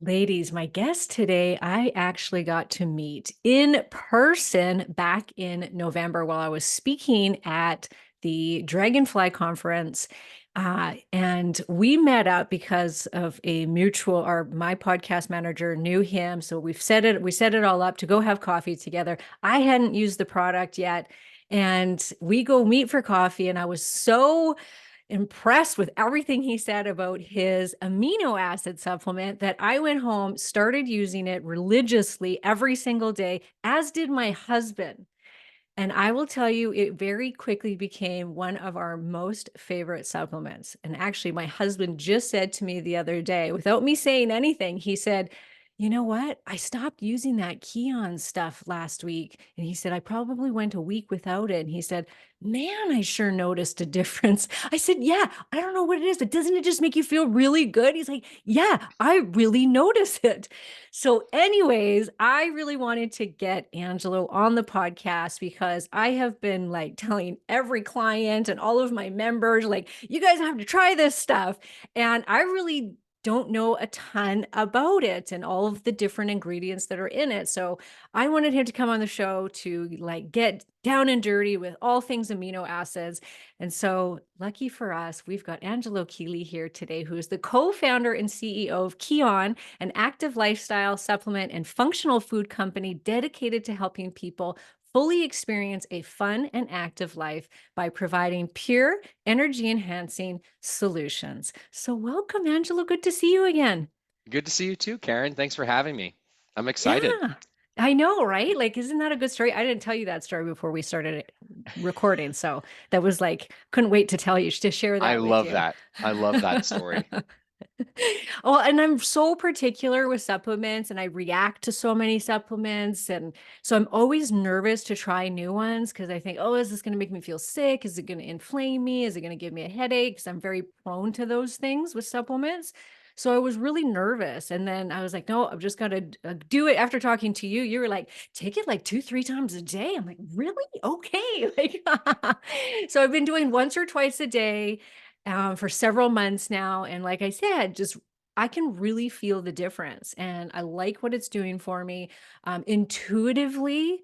Ladies, my guest today, I actually got to meet in person back in November while I was speaking at the Dragonfly conference. And we met up because of a mutual, or my podcast manager knew him. So we set it all up to go have coffee together. I hadn't used the product yet. And we go meet for coffee. And I was so impressed with everything he said about his amino acid supplement that I went home, started using it religiously every single day, as did my husband. And I will tell you, it very quickly became one of our most favorite supplements. And actually, my husband just said to me the other day, without me saying anything, he said, "You know what? I stopped using that Kion stuff last week." And he said, "I probably went a week without it." And he said, "Man, I sure noticed a difference." I said, "Yeah, I don't know what it is, but doesn't it just make you feel really good?" He's like, "Yeah, I really notice it." So, anyways, I really wanted to get Angelo on the podcast because I have been like telling every client and all of my members, like, you guys have to try this stuff. And I really don't know a ton about it and all of the different ingredients that are in it. So I wanted him to come on the show to like get down and dirty with all things amino acids. And so, lucky for us, we've got Angelo Keely here today, who is the co-founder and CEO of Kion, an active lifestyle supplement and functional food company dedicated to helping people fully experience a fun and active life by providing pure, energy enhancing solutions. So, welcome, Angelo. Good to see you again. Good to see you too, Karen. Thanks for having me. I'm excited. Yeah. I know, right? Like, isn't that a good story? I didn't tell you that story before we started recording. So that was like, couldn't wait to tell you, to share I that with love you. that. I love that story. Well, and I'm so particular with supplements and I react to so many supplements. And so I'm always nervous to try new ones because I think, oh, is this going to make me feel sick? Is it going to inflame me? Is it going to give me a headache? Because I'm very prone to those things with supplements. So I was really nervous. And then I was like, no, I've just got to do it. After talking to you, you were like, take it like 2, 3 times a day. I'm like, really? Okay. Like, so I've been doing once or twice a day for several months now. And like I said, just I can really feel the difference and I like what it's doing for me. Intuitively,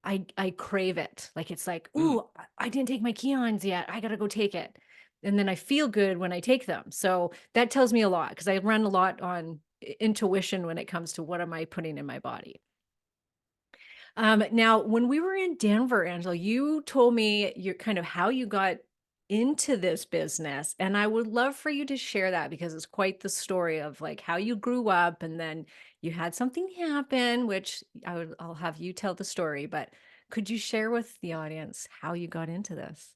I crave it. Like it's like, Mm. ooh, I didn't take my Keons yet. I gotta go take it. And then I feel good when I take them. So that tells me a lot because I run a lot on intuition when it comes to what am I putting in my body. Now, when we were in Denver, Angela, you told me your kind of how you got into this business, and I would love for you to share that because it's quite the story of like how you grew up and then you had something happen, which I'll have you tell the story, but could you share with the audience how you got into this?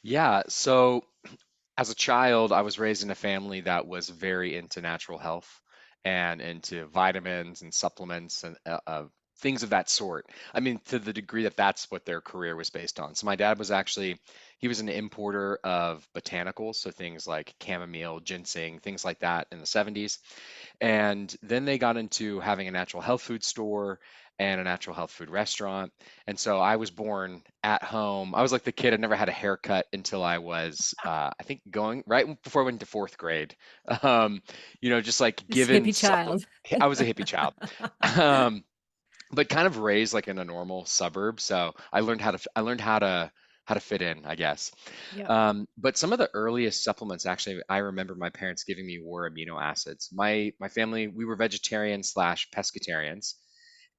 Yeah, so as a child, I was raised in a family that was very into natural health and into vitamins and supplements and things of that sort. I mean, to the degree that that's what their career was based on. So my dad was actually, he was an importer of botanicals, so things like chamomile, ginseng, things like that in the 70s. And then they got into having a natural health food store and a natural health food restaurant. And so I was born at home. I was like the kid. I never had a haircut until I was, I think, going right before I went into fourth grade. Um, just like This given hippie supplement. child. I was a hippie child. Um, but kind of raised like in a normal suburb. So I learned how to fit in, I guess. Yep. But some of the earliest supplements, actually, I remember my parents giving me were amino acids. My family, we were vegetarian slash pescatarians,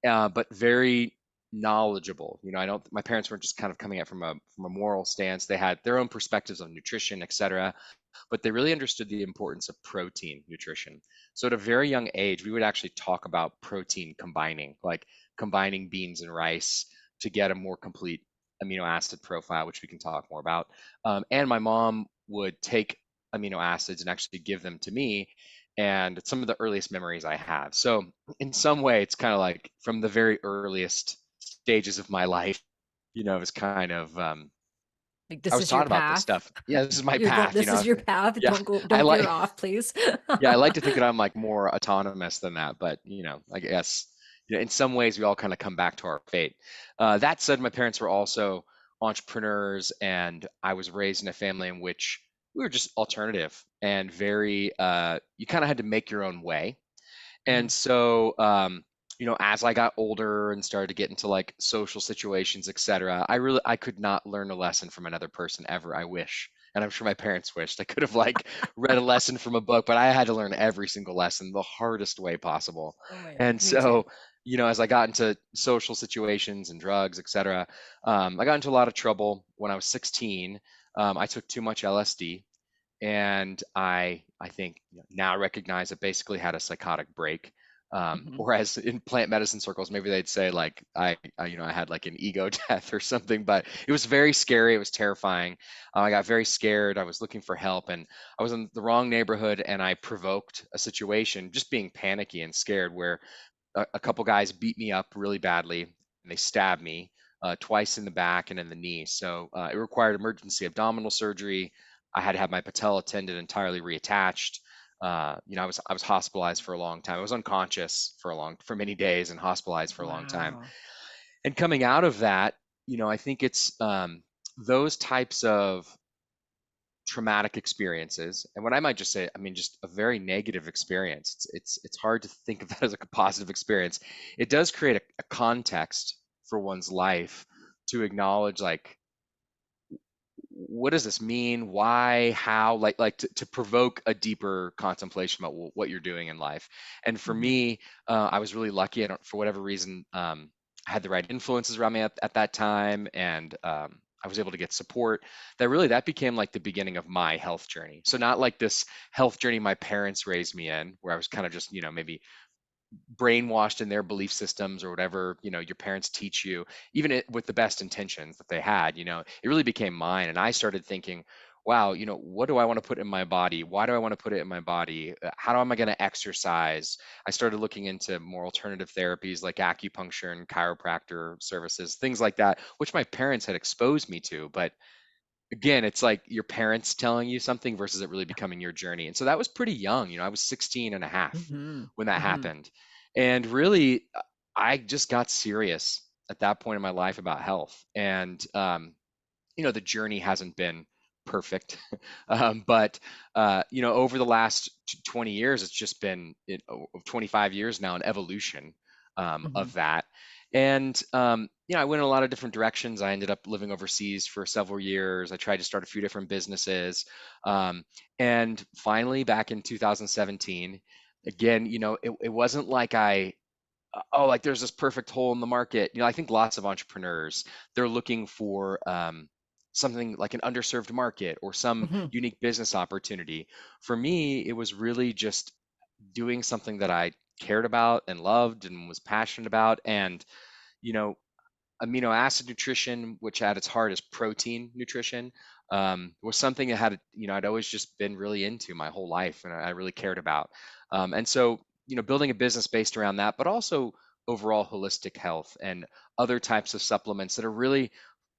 but very knowledgeable. I don't. My parents weren't just kind of coming at from a moral stance. They had their own perspectives on nutrition, etc. But they really understood the importance of protein nutrition. So at a very young age, we would actually talk about protein combining, like combining beans and rice to get a more complete amino acid profile, which we can talk more about. And my mom would take amino acids and actually give them to me. And it's some of the earliest memories I have. So in some way, it's kind of like from the very earliest stages of my life, it's kind of Like I this was is your taught about this path. stuff. Yeah, this is my You're going, path. this is your path. Yeah, I Don't like veer off, please. yeah, I like to think that I'm like more autonomous than that, but I guess in some ways we all kind of come back to our fate. That said, my parents were also entrepreneurs, and I was raised in a family in which we were just alternative and very. You kind of had to make your own way, And so, as I got older and started to get into like social situations, etc., I could not learn a lesson from another person ever. I wish. And I'm sure my parents wished I could have like read a lesson from a book, but I had to learn every single lesson the hardest way possible. Oh my, And me too. so, as I got into social situations and drugs, etc., I got into a lot of trouble when I was 16. I took too much LSD, and I think now recognize it basically had a psychotic break. Mhm. Or as in plant medicine circles, maybe they'd say like I had like an ego death or something. But it was very scary. It was terrifying. I got very scared. I was looking for help, and I was in the wrong neighborhood, and I provoked a situation, just being panicky and scared, where a couple guys beat me up really badly, and they stabbed me twice in the back and in the knee. So it required emergency abdominal surgery. I had to have my patella tendon entirely reattached. I was hospitalized for a long time. I was unconscious for many days and hospitalized for a long time. Wow. And coming out of that, I think it's those types of traumatic experiences, and what I might just say, I mean, just a very negative experience. It's hard to think of that as like a positive experience. It does create a context for one's life to acknowledge like, what does this mean? Why? How? Like to provoke a deeper contemplation about what you're doing in life. And for Mhm. me, I was really lucky. I don't, for whatever reason, I had the right influences around me at that time, and I was able to get support. That became like the beginning of my health journey. So not like this health journey my parents raised me in, where I was kind of just maybe brainwashed in their belief systems or whatever your parents teach you, even with the best intentions that they had. It really became mine, and I started thinking, wow, what do I want to put in my body? Why do I want to put it in my body? How am I going to exercise? I started looking into more alternative therapies like acupuncture and chiropractor services, things like that, which my parents had exposed me to. But again, it's like your parents telling you something versus it really Yeah. becoming your journey. And so that was pretty young. I was 16 and a half Mhm. when that Mhm. happened. And really, I just got serious at that point in my life about health. And the journey hasn't been perfect. But over the last 20 years, it's just been 25 years now, an evolution Mhm. of that. And I went in a lot of different directions. I ended up living overseas for several years. I tried to start a few different businesses. um, and finally, back in 2017, again, it wasn't like like there's this perfect hole in the market. I think lots of entrepreneurs, they're looking for something like an underserved market or some Mhm. unique business opportunity. For me, it was really just doing something that I cared about and loved and was passionate about. And you know amino acid nutrition, which at its heart is protein nutrition, was something that I'd always just been really into my whole life, and I really cared about. And so, building a business based around that, but also overall holistic health and other types of supplements that are really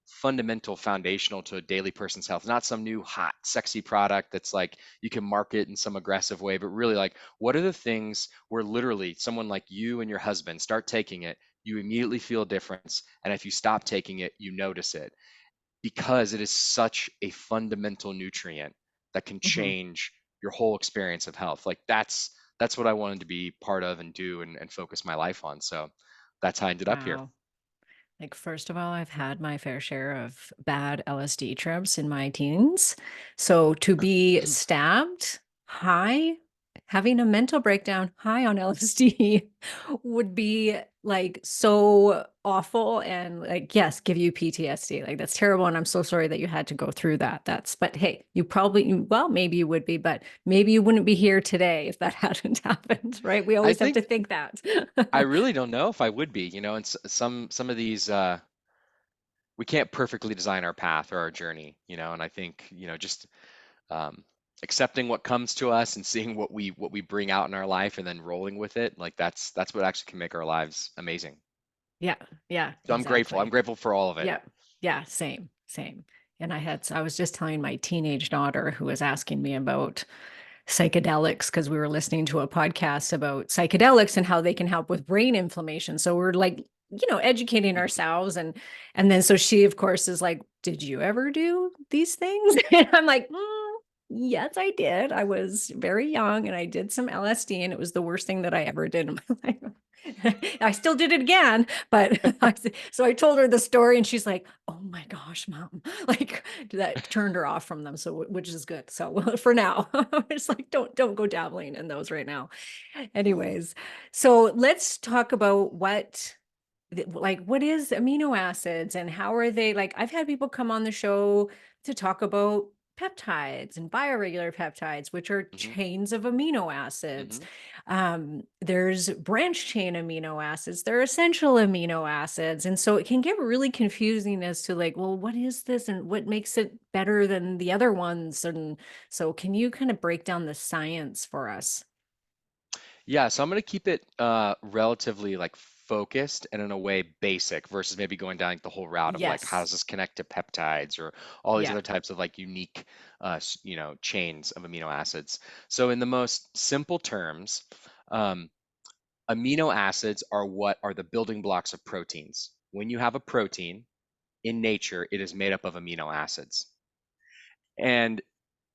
fundamental, foundational to a daily person's health, not some new hot, sexy product that's like you can market in some aggressive way, but really like, what are the things where literally someone like you and your husband start taking it, you immediately feel a difference. And if you stop taking it, you notice it, because it is such a fundamental nutrient that can Mhm. change your whole experience of health. Like that's what I wanted to be part of and do and focus my life on. So that's how I ended up here. Wow. Like, first of all, I've had my fair share of bad LSD trips in my teens. So to be stabbed high, having a mental breakdown high on LSD would be like so awful and like, yes, give you PTSD. Like, that's terrible. And I'm so sorry that you had to go through that. But hey, you probably, well, maybe you would be, but maybe you wouldn't be here today if that hadn't happened, right? We I always have to think think that. I really don't know if I would be, and some of these we can't perfectly design our path or our journey, and I think, just um, accepting what comes to us and seeing what we bring out in our life and then rolling with it, like that's what actually can make our lives amazing. Yeah, yeah, So I'm grateful. I'm exactly. grateful for all of it. Yeah. Yeah, same, same. And I was just telling my teenage daughter who was asking me about psychedelics because we were listening to a podcast about psychedelics and how they can help with brain inflammation. So we're like, educating Mhm. ourselves and then so she of course is like, "Did you ever do these things?" And I'm like, Yes, I did. I was very young and I did some LSD and it was the worst thing that I ever did in my life. I still did it again, but so I told her the story and she's like, "Oh my gosh, mom." Like that turned her off from them, so which is good. So for now, it's like don't go dabbling in those right now. Anyways, so let's talk about like what is amino acids and how are they like I've had people come on the show to talk about peptides and bioregular peptides, which are Hmm. chains of amino acids. Hmm. There's branch chain amino acids, there are essential amino acids. And so it can get really confusing as to like, well, what is this and what makes it better than the other ones? And so can you kind of break down the science for us? Yeah, so I'm going to keep it relatively like focused and in a way basic versus maybe going down like, the whole route of like how Yes. does this connect to peptides or all these Yeah. other types of like unique chains of amino acids. So in the most simple terms, um, amino acids are what are the building blocks of proteins. When you have a protein in nature, it is made up of amino acids. And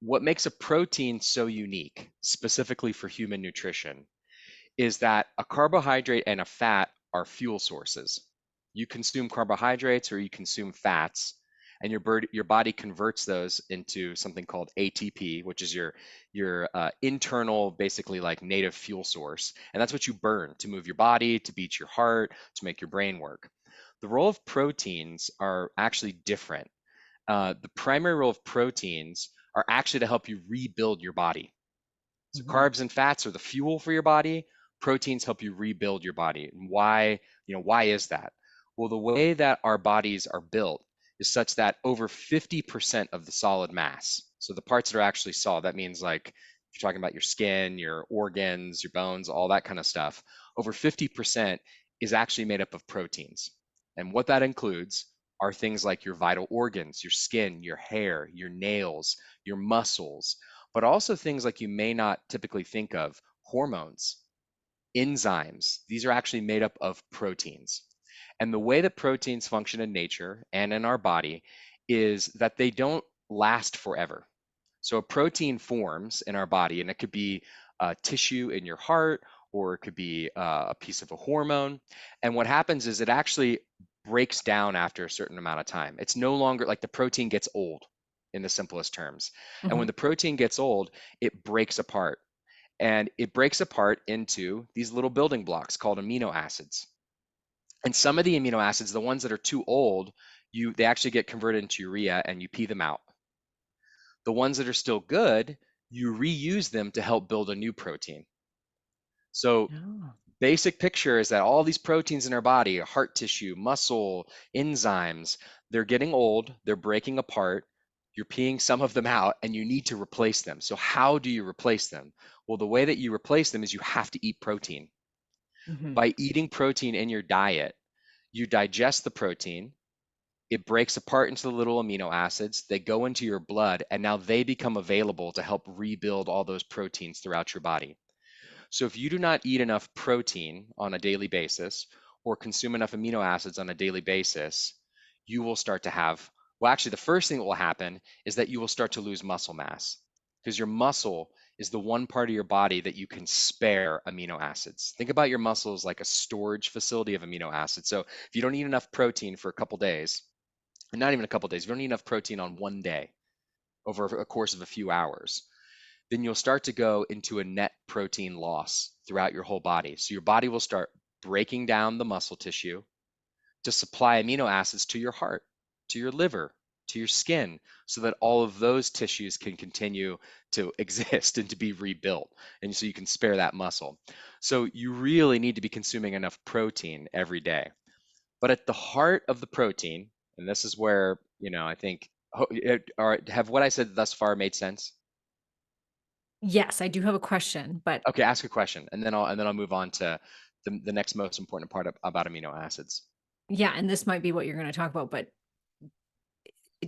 what makes a protein so unique, specifically for human nutrition, is that a carbohydrate and a fat are fuel sources. You consume carbohydrates or you consume fats, and your body converts those into something called ATP, which is your internal, basically like native fuel source, and that's what you burn to move your body, to beat your heart, to make your brain work. The role of proteins are actually different. The primary role of proteins are actually to help you rebuild your body. So Mhm. carbs and fats are the fuel for your body. Proteins help you rebuild your body. And why is that? Well, the way that our bodies are built is such that over 50% of the solid mass, so the parts that are actually solid, that means like if you're talking about your skin, your organs, your bones, all that kind of stuff, over 50% is actually made up of proteins. And what that includes are things like your vital organs, your skin, your hair, your nails, your muscles, but also things like you may not typically think of hormones, enzymes. These are actually made up of proteins. And the way that proteins function in nature and in our body is that they don't last forever. So a protein forms in our body, and it could be tissue in your heart, or it could be a piece of a hormone. And what happens is it actually breaks down after a certain amount of time. It's no longer like the protein gets old in the simplest terms. And when Mhm. the protein gets old, it breaks apart. And it breaks apart into these little building blocks called amino acids. And some of the amino acids, the ones that are too old, they actually get converted into urea and you pee them out. The ones that are still good, you reuse them to help build a new protein. So Oh. basic picture is that all these proteins in our body, heart tissue, muscle, enzymes, they're getting old, they're breaking apart, you're peeing some of them out, and you need to replace them. So how do you replace them? Well, the way that you replace them is you have to eat protein. Mhm. By eating protein in your diet, you digest the protein, it breaks apart into the little amino acids, they go into your blood, and now they become available to help rebuild all those proteins throughout your body. So if you do not eat enough protein on a daily basis or consume enough amino acids on a daily basis, you will start to have, well, actually, the first thing that will happen is that you will start to lose muscle mass because your muscle is the one part of your body that you can spare amino acids. Think about your muscles like a storage facility of amino acids. So if you don't eat enough protein for a couple days, and not even a couple days, if you don't eat enough protein on one day over a course of a few hours, then you'll start to go into a net protein loss throughout your whole body. So your body will start breaking down the muscle tissue to supply amino acids to your heart, to your liver, to your skin, so that all of those tissues can continue to exist and to be rebuilt. And so you can spare that muscle. So you really need to be consuming enough protein every day. But at the heart of the protein, and this is where, I think, have what I said thus far made sense? Yes, I do have a question, but Okay, ask a question, and then I'll move on to the next most important part about amino acids. yeah, and this might be what you're gonna talk about, but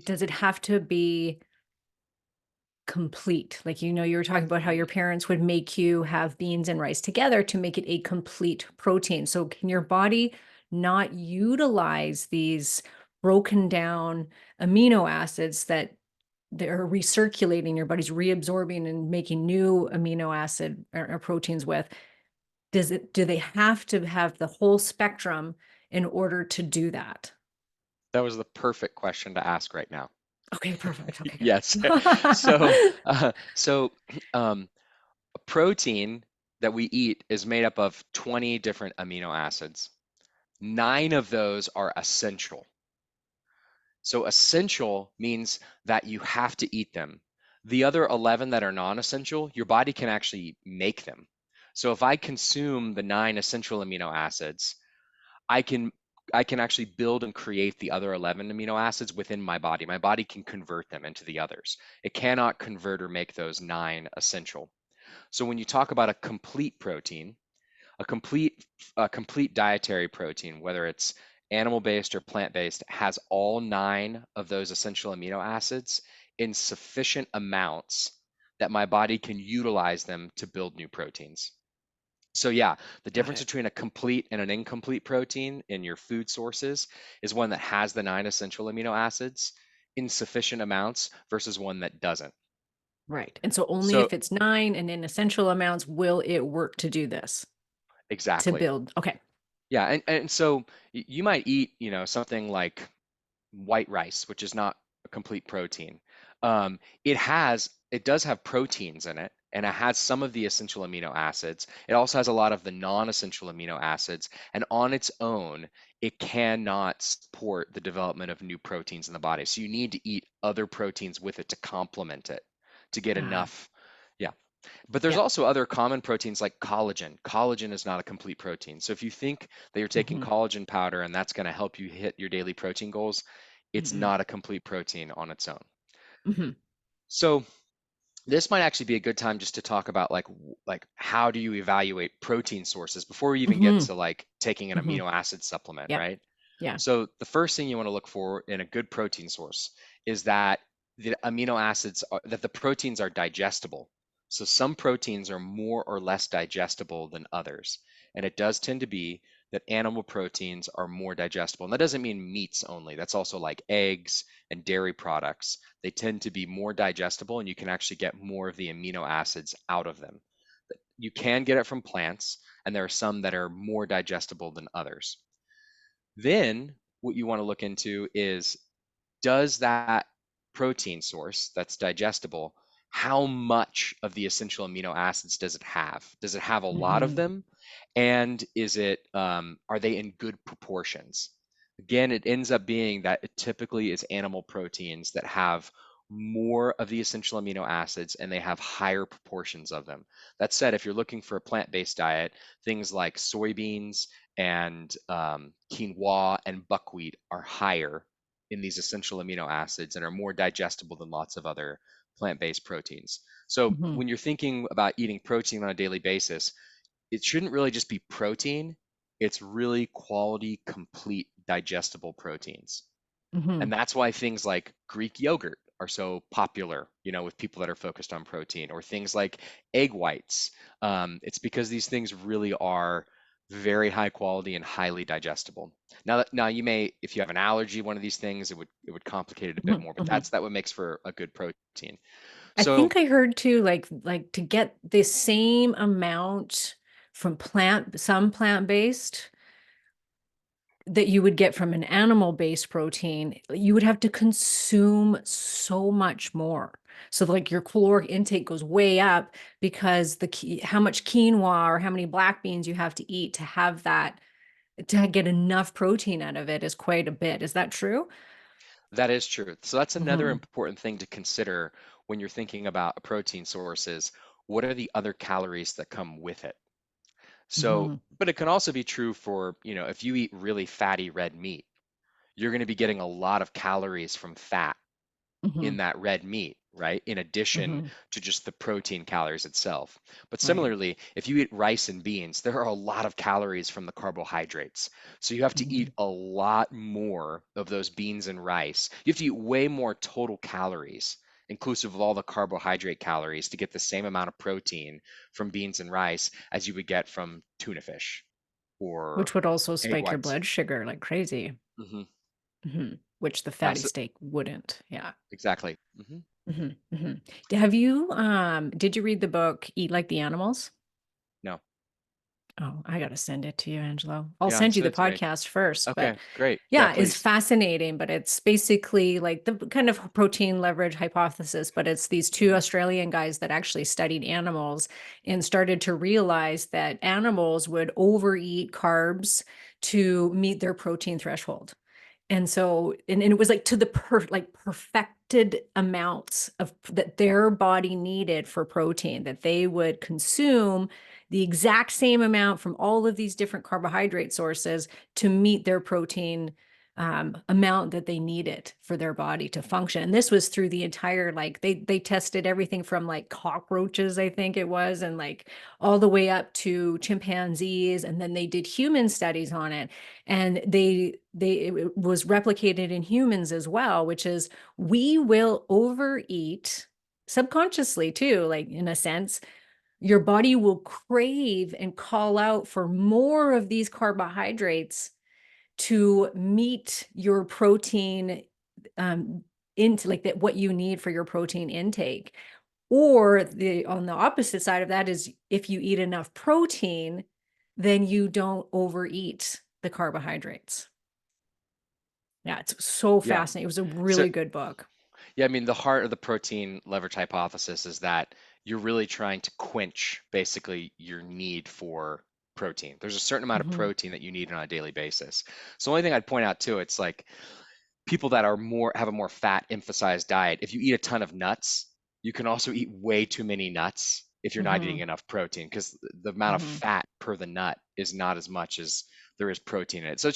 does it have to be complete? Like, you were talking about how Mm. your parents would make you have beans and rice together to make it a complete protein. So can your body not utilize these broken down amino acids that they're recirculating, your body's reabsorbing and making new amino acid or proteins with, do they have to have the whole spectrum in order to do that? That was the perfect question to ask right now. Okay, perfect. Okay, Yes. So, good. so um, a protein that we eat is made up of 20 different amino acids. Nine of those are essential. So essential means that you have to eat them. The other 11 that are non-essential, your body can actually make them. So if I consume the nine essential amino acids, I can I can actually build and create the other 11 amino acids within my body. My body can convert them into the others. It cannot convert or make those nine essential. So when you talk about a complete protein, a complete dietary protein, whether it's animal-based or plant-based, has all nine of those essential amino acids in sufficient amounts that my body can utilize them to build new proteins. So yeah, the Got difference it. between a complete and an incomplete protein in your food sources is one that has the nine essential amino acids in sufficient amounts versus one that doesn't. Right. And so only So if it's 9 and in essential amounts will it work to do this, to exactly. build. Okay. Yeah, and so you might eat, something like white rice, which is not a complete protein. It does have proteins in it, and it has some of the essential amino acids. It also has a lot of the non-essential amino acids, and on its own, it cannot support the development of new proteins in the body. So you need to eat other proteins with it to complement it to get Ah, enough. Yeah. But there's yep. also other common proteins like collagen. Collagen is not a complete protein. So if you think that you're taking Mhm. collagen powder and that's going to help you hit your daily protein goals, it's Mm-mm. not a complete protein on its own. Mhm. So this might actually be a good time just to talk about like how do you evaluate protein sources before we even get Mhm. to like taking an Mhm. amino acid supplement, Yep. right? Yeah. So the first thing you want to look for in a good protein source is that that the proteins are digestible. So some proteins are more or less digestible than others. And it does tend to be that animal proteins are more digestible. And that doesn't mean meats only. That's also like eggs and dairy products. They tend to be more digestible and you can actually get more of the amino acids out of them. You can get it from plants, and there are some that are more digestible than others. Then what you want to look into is, does that protein source that's digestible, how much of the essential amino acids does it have? Does it have a lot of Mhm. them? And are they in good proportions? Again, it ends up being that it typically is animal proteins that have more of the essential amino acids and they have higher proportions of them. That said, if you're looking for a plant-based diet, things like soybeans and quinoa and buckwheat are higher in these essential amino acids and are more digestible than lots of other plant-based proteins. So Mhm. when you're thinking about eating protein on a daily basis, it shouldn't really just be protein. It's really quality, complete, digestible proteins. And Mhm. that's why things like Greek yogurt are so popular, with people that are focused on protein, or things like egg whites. It's because these things really are very high quality and highly digestible. Now you may, if you have an allergy, one of these things, it would complicate it a bit Mhm. more, but Mhm. that what makes for a good protein. I So think I heard too, like to get the same amount from some plant-based that you would get from an animal-based protein, you would have to consume so much more. So, like, your caloric intake goes way up because how much quinoa or how many black beans you have to eat to have that to get enough protein out of it is quite a bit. Is that true? that is true. So that's another Mhm. important thing to consider when you're thinking about a protein source is, what are the other calories that come with it? So, Mhm. but it can also be true for, if you eat really fatty red meat, you're going to be getting a lot of calories from fat in Mhm. that red meat, right? In addition Mhm. to just the protein calories itself. But Right. similarly, if you eat rice and beans, there are a lot of calories from the carbohydrates. So you have to eat Mhm. a lot more of those beans and rice. You have to eat way more total calories, inclusive of all the carbohydrate calories, to get the same amount of protein from beans and rice as you would get from tuna fish or Which would also egg spike your whites. blood sugar like crazy. Mhm. Mhm. which the Yeah, fatty so steak wouldn't. Yeah. exactly. Mhm, mhm. Have you, did you read the book Eat Like the Animals? No. Oh, I gotta send it to you, Angelo. I'll Yeah, send you send the it to me. podcast first, but Okay, great. Yeah, yeah, it's please. fascinating, but it's basically like the kind of protein leverage hypothesis, but it's these two Mhm. Australian guys that actually studied animals and started to realize that animals would overeat carbs to meet their protein threshold. And so and it was like to the like perfected amounts of that their body needed for protein, that they would consume the exact same amount from all of these different carbohydrate sources to meet their protein amount that they needed for their body to function. And this was through the entire, like they tested everything from like cockroaches, I think it was, and like all the way up to chimpanzees, and then they did human studies on it, and it was replicated in humans as well, which is we will overeat subconsciously too, like in a sense your body will crave and call out for more of these carbohydrates to meet your protein um into like that what you need for your protein intake. Or the on the opposite side of that is if you eat enough protein, then you don't overeat the carbohydrates. Yeah, it's so Yeah. fascinating. It was a So really good book. yeah, I mean, the heart of the protein leverage hypothesis is that you're really trying to quench basically your need for protein. There's a certain amount of Mhm, protein that you need on a daily basis. So the only thing I'd point out too, it's like people that are more have a more fat emphasized diet, if you eat a ton of nuts, you can also eat way too many nuts if you're not eating mhm, enough protein because the amount of mhm, fat per the nut is not as much as there is protein in it. So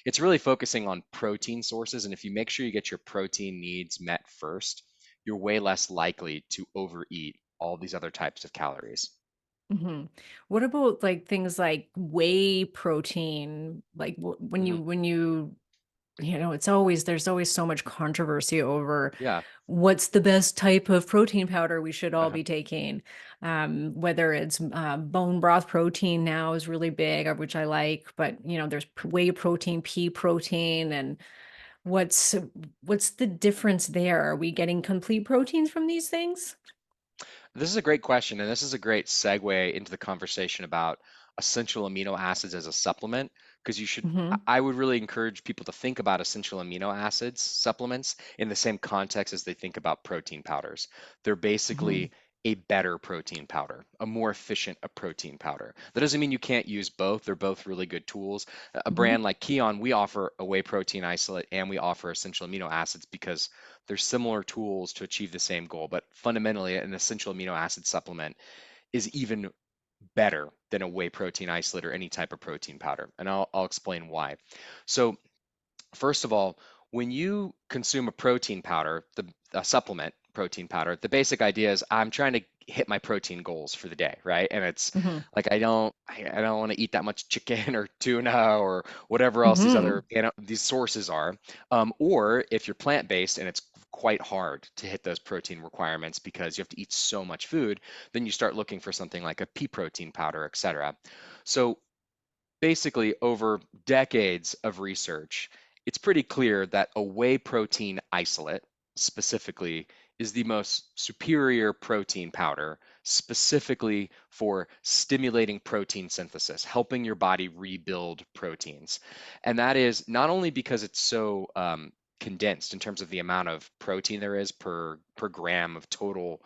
it's really focusing on protein sources. And if you make sure you get your protein needs met first, you're way less likely to overeat all these other types of calories. mhm. What about, like, things like whey protein? Like, when Mhm. you it's always there's always so much controversy over Yeah. what's the best type of protein powder we should all Uh-huh. be taking. Whether it's bone broth protein now is really big, which I like, but there's whey protein, pea protein, and what's what's the difference there? Are we getting complete proteins from these things? This is a great question, and this is a great segue into the conversation about essential amino acids as a supplement, because Hmm. I would really encourage people to think about essential amino acids supplements in the same context as they think about protein powders. They're Hmm. basically a better protein powder, a more efficient a protein powder. That doesn't mean you can't use both. They're both really good tools. A Hmm. brand like Kion, we offer a whey protein isolate and we offer essential amino acids because they're similar tools to achieve the same goal, but fundamentally, an essential amino acid supplement is even better than a whey protein isolate or any type of protein powder. And I'll explain why. So, first of all, when you consume a protein powder, a supplement protein powder, the basic idea is I'm trying to hit my protein goals for the day, right? And it's Hmm. like I don't want to eat that much chicken or tuna or whatever else these Hmm. other these sources are. Or if you're plant-based and it's quite hard to hit those protein requirements because you have to eat so much food, then you start looking for something like a pea protein powder, etc. So basically over decades of research, it's pretty clear that a whey protein isolate specifically is the most superior protein powder specifically for stimulating protein synthesis, helping your body rebuild proteins. And that is not only because it's so condensed in terms of the amount of protein there is per gram of total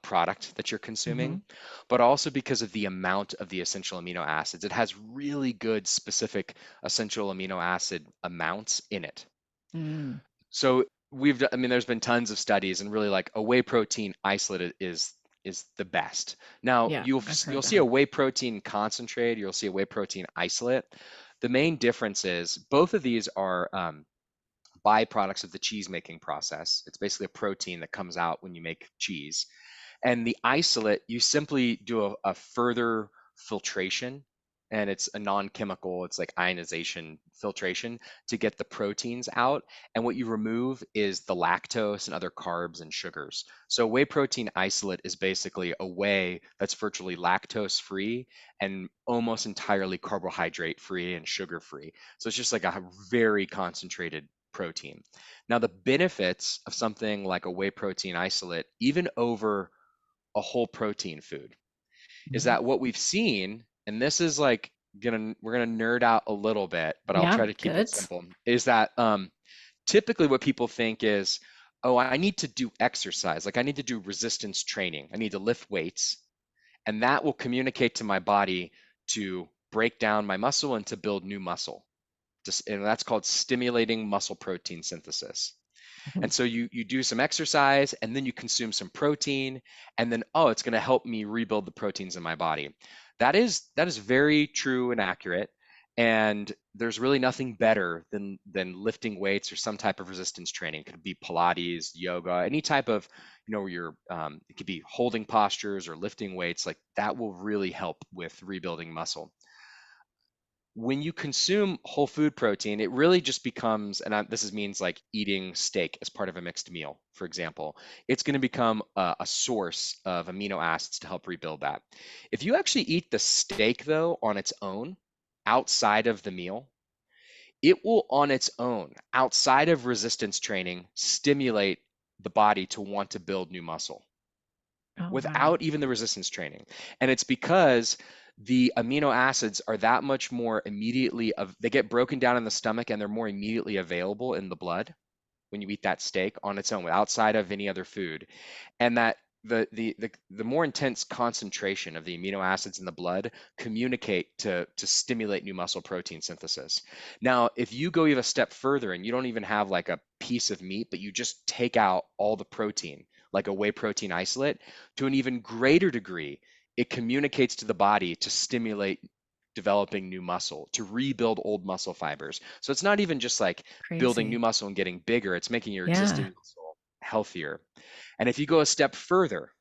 product that you're consuming, Hmm. but also because of the amount of the essential amino acids. It has really good specific essential amino acid amounts in it. Mm. So I mean, there's been tons of studies, and really like a whey protein isolate is the best. Now Yeah, I've you'll heard see a that. whey protein concentrate, you'll see a whey protein isolate. The main difference is both of these are byproducts of the cheese making process. It's basically a protein that comes out when you make cheese. And the isolate, you simply do a further filtration, and it's a non-chemical, it's like ionization filtration to get the proteins out. And what you remove is the lactose and other carbs and sugars. So whey protein isolate is basically a whey that's virtually lactose free and almost entirely carbohydrate free and sugar free. So it's just like a very concentrated protein. Now, the benefits of something like a whey protein isolate, even over a whole protein food, is Mhm. that what we've seen, and this is like we're gonna nerd out a little bit, but I'll Yeah, try to keep it good. simple, is that typically what people think is, oh, I need to do exercise, like I need to do resistance training, I need to lift weights, and that will communicate to my body to break down my muscle and to build new muscle. And that's called stimulating muscle protein synthesis. Mhm. And so you do some exercise and then you consume some protein, and then, oh, it's going to help me rebuild the proteins in my body. That is very true and accurate. And there's really nothing better than lifting weights or some type of resistance training. It could be Pilates, yoga, any type of, where you're it could be holding postures or lifting weights, like that will really help with rebuilding muscle. When you consume whole food protein, it really just becomes, and this means like eating steak as part of a mixed meal, for example, it's going to become a source of amino acids to help rebuild that. If you actually eat the steak, though, on its own, outside of the meal, it will on its own, outside of resistance training, stimulate the body to want to build new muscle Oh, wow. without even the resistance training. And it's because the amino acids are that much more immediately of they get broken down in the stomach and they're more immediately available in the blood when you eat that steak on its own outside of any other food. And that the more intense concentration of the amino acids in the blood communicate to stimulate new muscle protein synthesis. Now, if you go even a step further and you don't even have like a piece of meat, but you just take out all the protein, like a whey protein isolate, to an even greater degree, it communicates to the body to stimulate developing new muscle, to rebuild old muscle fibers. So it's not even just like building new Crazy. muscle and getting bigger, it's making your existing Yeah. muscle healthier. And if you go a step further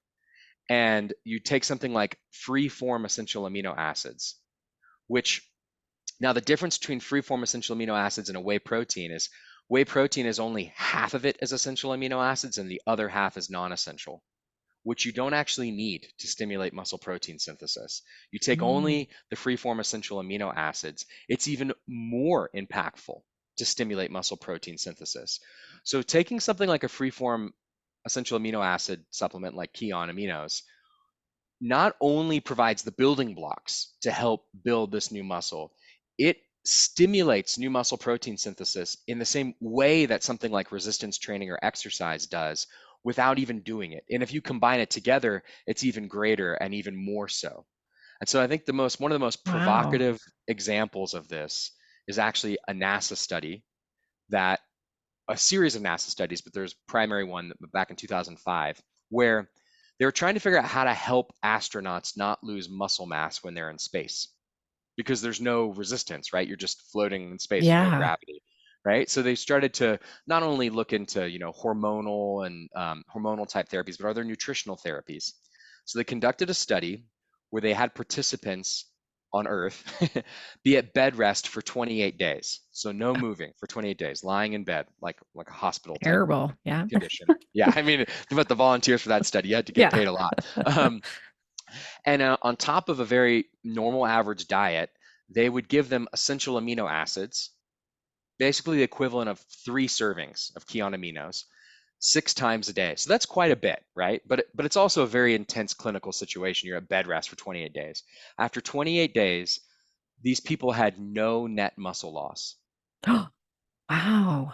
and you take something like free form essential amino acids, which now the difference between free form essential amino acids and a whey protein is only half of it as essential amino acids and the other half is non-essential, which you don't actually need to stimulate muscle protein synthesis. You take Mm. only the free form essential amino acids, it's even more impactful to stimulate muscle protein synthesis. So taking something like a free form essential amino acid supplement like Kion aminos not only provides the building blocks to help build this new muscle, it stimulates new muscle protein synthesis in the same way that something like resistance training or exercise does without even doing it. And if you combine it together, it's even greater and even more so. And so I think one of the most Wow. provocative examples of this is actually a NASA study that a series of NASA studies, but there's a primary one back in 2005 where they were trying to figure out how to help astronauts not lose muscle mass when they're in space because there's no resistance, right? You're just floating in space with no Yeah. gravity, right? So they started to not only look into, hormonal and hormonal type therapies, but are there nutritional therapies? So they conducted a study where they had participants on Earth be at bed rest for 28 days. So no moving for 28 days, lying in bed like a hospital type Terrible. Yeah. condition. Yeah, I mean, but the volunteers for that study you had to get Yeah. paid a lot. Um, and on top of a very normal average diet, they would give them essential amino acids, basically the equivalent of 3 servings of Kion aminos, 6 times a day. So that's quite a bit, right? But it's also a very intense clinical situation. You're at bed rest for 28 days. After 28 days, these people had no net muscle loss. Wow.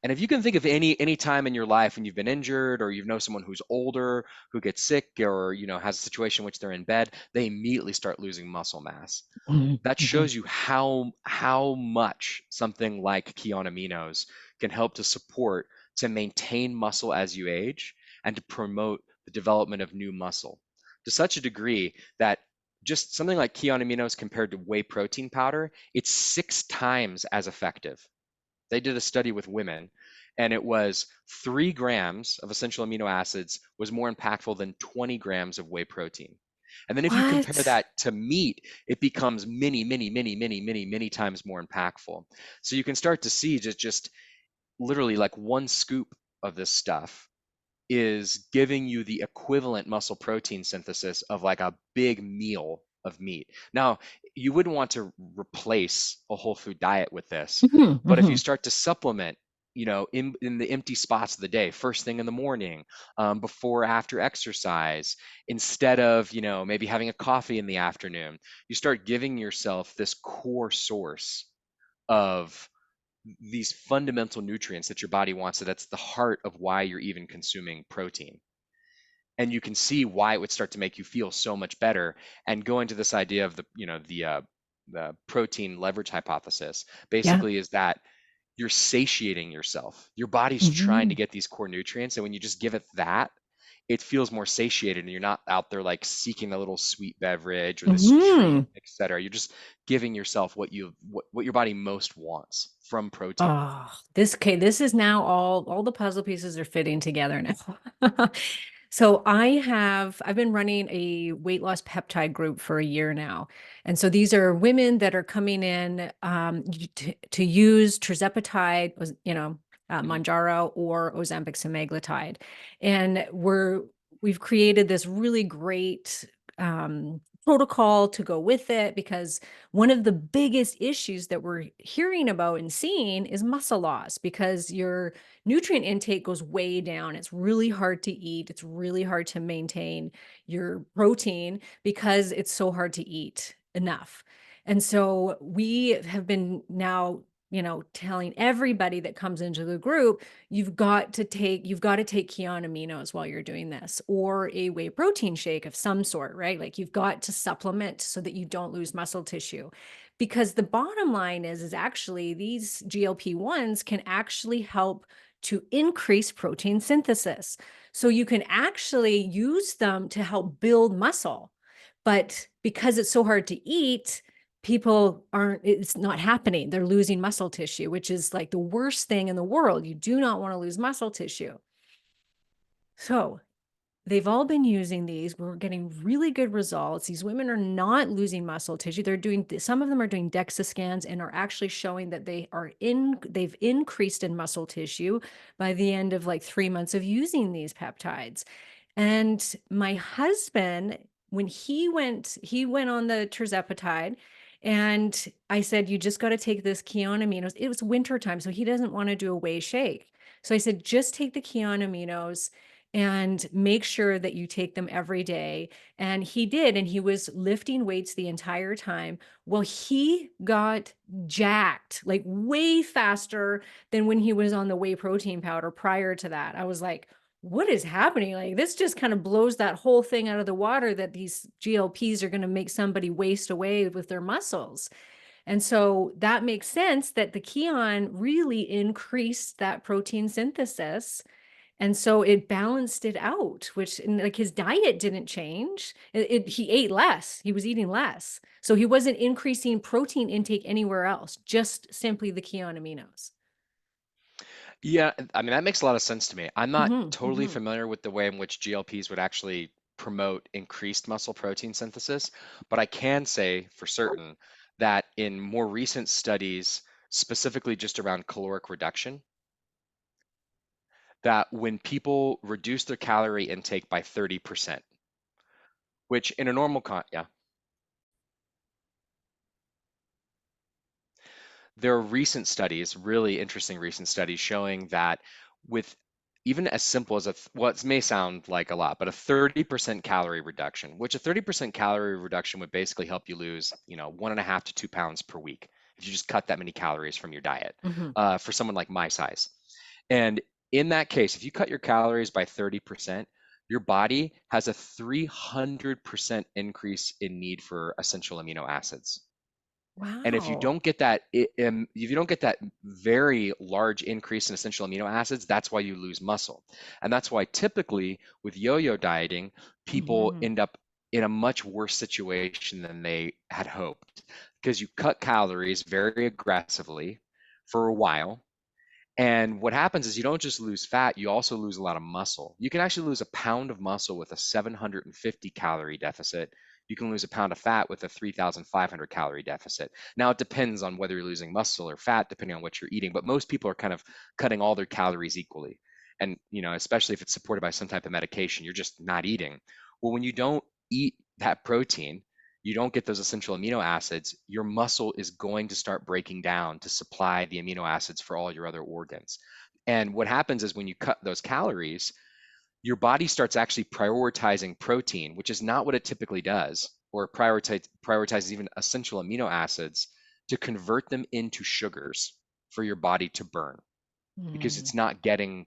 And if you can think of any time in your life when you've been injured or you know someone who's older who gets sick or has a situation in which they're in bed, they immediately start losing muscle mass. Mhm. That Mhm. shows you how much something like Kion aminos can help to support to maintain muscle as you age and to promote the development of new muscle to such a degree that just something like Kion aminos compared to whey protein powder, it's 6 times as effective. They did a study with women, and it was 3 grams of essential amino acids was more impactful than 20 grams of whey protein. And then if you compare What? that to meat, it becomes many, many, many, many, many, many times more impactful. So you can start to see just literally like one scoop of this stuff is giving you the equivalent muscle protein synthesis of like a big meal of meat. Now, you wouldn't want to replace a whole food diet with this, Mhm. but if you Mhm. start to supplement in the empty spots of the day, first thing in the morning, before or after exercise, instead of, maybe having a coffee in the afternoon. You start giving yourself this core source of these fundamental nutrients that your body wants. So that's the heart of why you're even consuming protein. And you can see why it would start to make you feel so much better. And go into this idea of the protein leverage hypothesis Yeah. basically is that you're satiating yourself. Your body's trying to Mhm. get these core nutrients, and when you just give it that, it feels more satiated, and you're not out there like seeking a little sweet beverage or this treat, Mhm. etc. You're just giving yourself what your body most wants from protein. Oh, this is now all the puzzle pieces are fitting together now. So I've been running a weight loss peptide group for a year now. And so these are women that are coming in to use tirzepatide, Mhm. Mounjaro or Ozempic semaglutide. And we've created this really great protocol to go with it because one of the biggest issues that we're hearing about and seeing is muscle loss because your nutrient intake goes way down. It's really hard to eat. It's really hard to maintain your protein because it's so hard to eat enough. And so we have been now, telling everybody that comes into the group, you've got to take Kion aminos while you're doing this, or a whey protein shake of some sort, right? Like you've got to supplement so that you don't lose muscle tissue. Because the bottom line is actually these GLP-1s can actually help to increase protein synthesis. So you can actually use them to help build muscle. But because it's so hard to eat, it's not happening. They're losing muscle tissue, which is like the worst thing in the world. You do not want to lose muscle tissue. So they've all been using these. We're getting really good results. These women are not losing muscle tissue. Some of them are doing DEXA scans and are actually showing that they've increased in muscle tissue by the end of like 3 months of using these peptides. And my husband, when he went on the tirzepatide, and I said, you just got to take this Kion aminos. It was wintertime, so he doesn't want to do a whey shake. So I said, just take the Kion aminos and make sure that you take them every day. And he did, and he was lifting weights the entire time. Well, he got jacked like way faster than when he was on the whey protein powder prior to that. I was like, what is happening? Like, this just kind of blows that whole thing out of the water that these GLPs are going to make somebody waste away with their muscles. And so that makes sense that the Kion really increased that protein synthesis. And so it balanced it out, which like his diet didn't change. He ate less. He was eating less. So he wasn't increasing protein intake anywhere else, just simply the Kion aminos. Yeah, I mean, that makes a lot of sense to me. I'm not Hmm. totally Hmm. familiar with the way in which GLPs would actually promote increased muscle protein synthesis, but I can say for certain that in more recent studies, specifically just around caloric reduction, that when people reduce their calorie intake by 30%, which in a yeah, there are recent studies, really interesting recent studies showing that with even as simple as it may sound like a lot, but a 30% calorie reduction, which a 30% calorie reduction would basically help you lose, 1.5 to 2 pounds per week if you just cut that many calories from your diet, Hmm. for someone like my size. And in that case, if you cut your calories by 30%, your body has a 300% increase in need for essential amino acids. And if you Wow. don't get if you don't get that very large increase in essential amino acids, that's why you lose muscle. And that's why typically with yo-yo dieting, people Hmm. end up in a much worse situation than they had hoped because you cut calories very aggressively for a while, and what happens is you don't just lose fat, you also lose a lot of muscle. You can actually lose a pound of muscle with a 750 calorie deficit. You can lose a pound of fat with a 3,500 calorie deficit. Now, it depends on whether you're losing muscle or fat, depending on what you're eating, but most people are kind of cutting all their calories equally. And, especially if it's supported by some type of medication, you're just not eating. Well, when you don't eat that protein, you don't get those essential amino acids, your muscle is going to start breaking down to supply the amino acids for all your other organs. And what happens is when you cut those calories, your body starts actually prioritizing protein, which is not what it typically does, or prioritizes even essential amino acids to convert them into sugars for your body to burn because Mm, it's not getting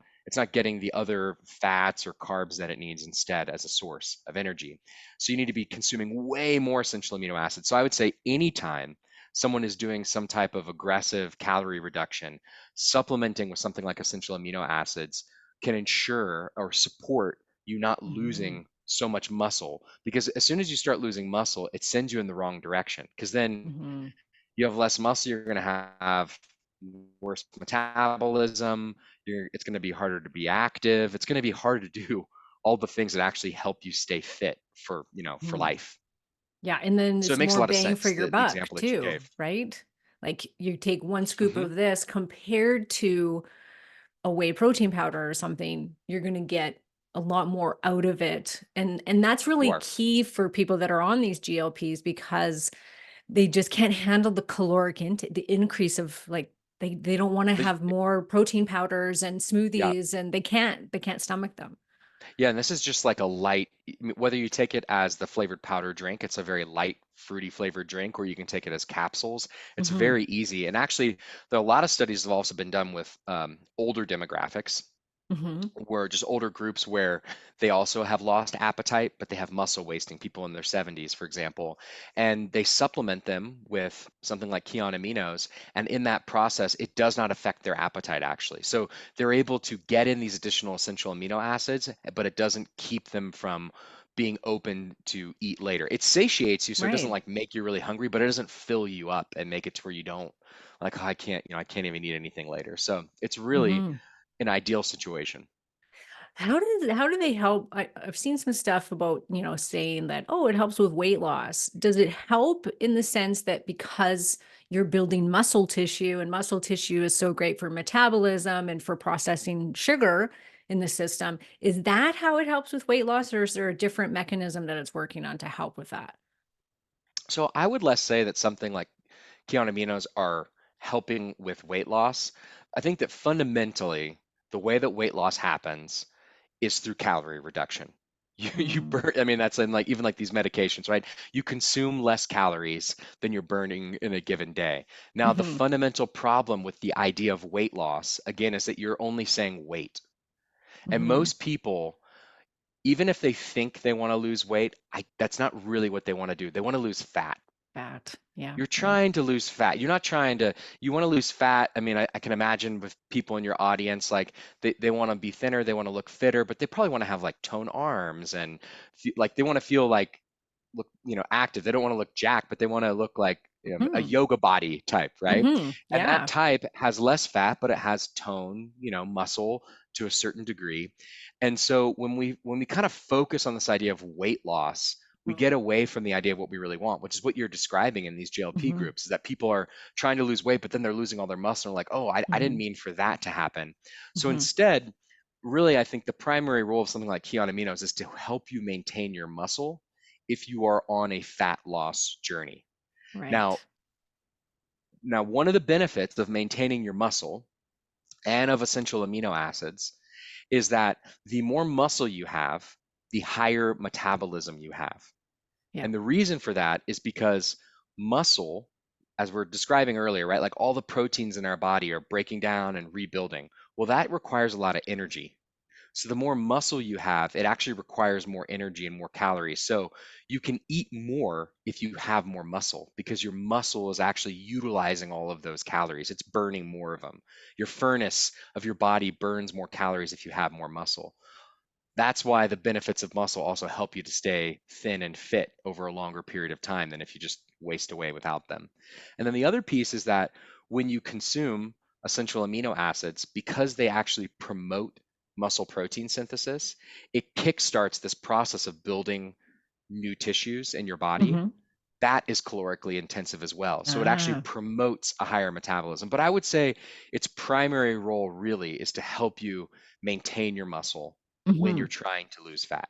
the other fats or carbs that it needs instead as a source of energy. So you need to be consuming way more essential amino acids. So I would say anytime someone is doing some type of aggressive calorie reduction, supplementing with something like essential amino acids can ensure or support you not mhm, losing so much muscle, because as soon as you start losing muscle, it sends you in the wrong direction, because then mhm, you have less muscle, you're going to have worse metabolism, it's going to be harder to be active, it's going to be harder to do all the things that actually help you stay fit for mhm. life. Yeah, and then So it it's makes a more lot of bang for sense, your the buck example that you too, gave. right? Like you take one scoop Hmm. of this compared to a whey protein powder or something, you're going to get a lot more out of it. And that's You really are. key for people that are on these GLPs because they just can't handle the caloric intake, the increase of like they don't want to The- have more protein powders and yeah. smoothies and they can't stomach them. Yeah, and this is just like a light, whether you take it as the flavored powder drink, it's a very light, fruity flavored drink, or you can take it as capsules. It's Mhm. very easy. And actually, there are a lot of studies that have also been done with older demographics, Mhm. where just older groups where they also have lost appetite, but they have muscle wasting, people in their 70s, for example, and they supplement them with something like Kion aminos. And in that process, it does not affect their appetite actually. So they're able to get in these additional essential amino acids, but it doesn't keep them from being open to eat later. It satiates you, so it doesn't Right. like make you really hungry, but it doesn't fill you up and make it to where you don't like, oh, I can't even eat anything later. So it's really Mhm. an ideal situation. How do they help? I've seen some stuff about, saying that, oh, it helps with weight loss. Does it help in the sense that because you're building muscle tissue and muscle tissue is so great for metabolism and for processing sugar in the system, is that how it helps with weight loss, or is there a different mechanism that it's working on to help with that? So I would less say that something like Keon aminos are helping with weight loss. I think that fundamentally, the way that weight loss happens is through calorie reduction. You Mm, burn, I mean, that's in like even like these medications, right? You consume less calories than you're burning in a given day. Now, the mhm, fundamental problem with the idea of weight loss, again, is that you're only saying weight. And mhm. most people, even if they think they want to lose weight, that's not really what they want to do. They want to lose fat. Fat. Yeah, You're right. trying to lose fat. You're not trying to, you want to lose fat. I mean, I can imagine with people in your audience, like they want to be thinner, they want to look fitter, but they probably want to have like toned arms and like they want to feel like look, active. They don't want to look jacked, but they want to look like a Mhm, yoga body type, right? mhm, And that yeah. type has less fat, but it has tone, muscle to a certain degree. And so when we kind of focus on this idea of weight loss, we get away from the idea of what we really want, which is what you're describing in these GLP Mhm, groups, is that people are trying to lose weight, but then they're losing all their muscle and like, oh, I didn't mhm, mean for that to happen. So mhm. instead, really, I think the primary role of something like Kion aminos is to help you maintain your muscle if you are on a fat loss journey. Now, Right. now one of the benefits of maintaining your muscle and of essential amino acids is that the more muscle you have, the higher metabolism you have. Yeah. And the reason for that is because muscle, as we're describing earlier, right, like all the proteins in our body are breaking down and rebuilding. Well, that requires a lot of energy. So the more muscle you have, it actually requires more energy and more calories. So you can eat more if you have more muscle because your muscle is actually utilizing all of those calories. It's burning more of them. Your furnace of your body burns more calories if you have more muscle. That's why the benefits of muscle also help you to stay thin and fit over a longer period of time than if you just waste away without them. And then the other piece is that when you consume essential amino acids, because they actually promote muscle protein synthesis, it kickstarts this process of building new tissues in your body. Mhm. That is calorically intensive as well. So it actually Ah. promotes a higher metabolism. But I would say its primary role really is to help you maintain your muscle when you're Mhm. trying to lose fat.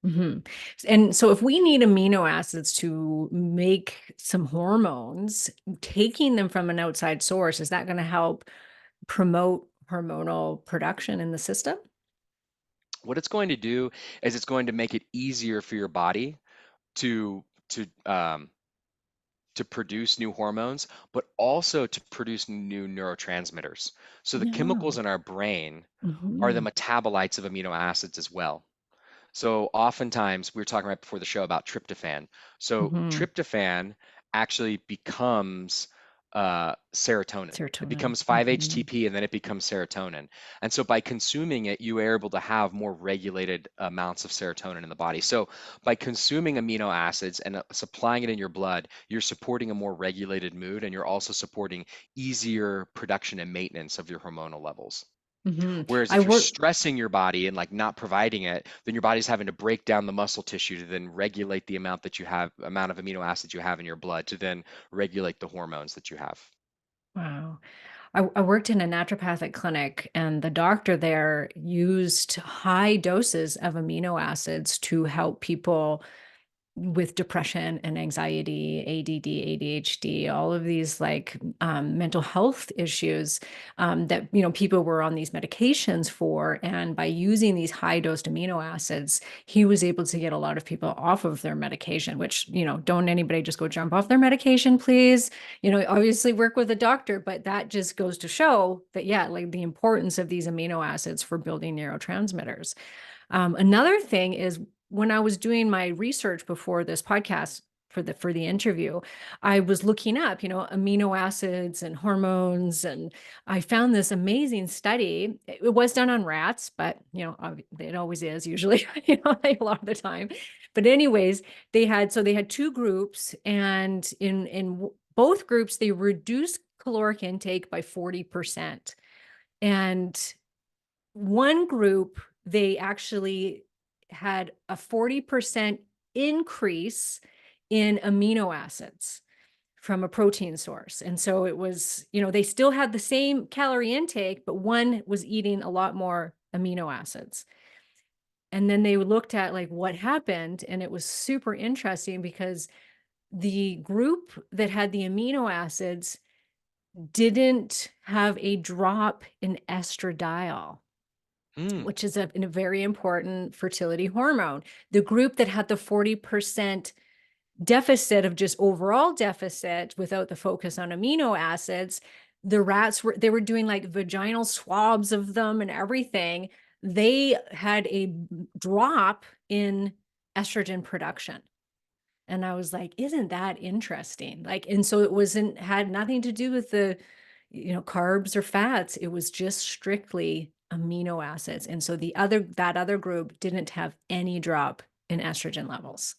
Mhm. And so if we need amino acids to make some hormones, taking them from an outside source, is that gonna help promote hormonal production in the system? What it's going to do is it's going to make it easier for your body to to um, to produce new hormones, but also to produce new neurotransmitters. So the chemicals No. in our brain are the Mhm. metabolites of amino acids as well. So oftentimes we were talking right before the show about tryptophan. So Mhm. tryptophan actually becomes serotonin. It Serotonin. becomes Mhm. 5-HTP and then it becomes serotonin. And so by consuming it, you are able to have more regulated amounts of serotonin in the body. So by consuming amino acids and supplying it in your blood, you're supporting a more regulated mood and you're also supporting easier production and maintenance of your hormonal levels. Mhm. Whereas I if you're work stressing your body and like not providing it, then your body's having to break down the muscle tissue to then regulate the amount of amino acids you have in your blood to then regulate the hormones that you have. Wow. I worked in a naturopathic clinic, and the doctor there used high doses of amino acids to help people with depression and anxiety, ADD, ADHD, all of these like mental health issues that people were on these medications for, and by using these high dosed amino acids, he was able to get a lot of people off of their medication. Which don't anybody just go jump off their medication, please. Obviously work with a doctor, but that just goes to show that yeah, like the importance of these amino acids for building neurotransmitters. Another thing is when I was doing my research before this podcast for the interview, I was looking up, amino acids and hormones, and I found this amazing study. It was done on rats, but it always is usually, like a lot of the time. But anyways, they had two groups, and in both groups they reduced caloric intake by 40%. And one group, they actually had a 40% increase in amino acids from a protein source. And so it was, they still had the same calorie intake, but one was eating a lot more amino acids. And then they looked at like what happened, and it was super interesting because the group that had the amino acids didn't have a drop in estradiol, Mm, which is a very important fertility hormone. The group that had the 40% deficit of just overall deficit without the focus on amino acids, the rats they were doing like vaginal swabs of them and everything. They had a drop in estrogen production. And I was like, isn't that interesting? Like, and so it wasn't had nothing to do with the, carbs or fats. It was just strictly amino acids. And so that other group didn't have any drop in estrogen levels.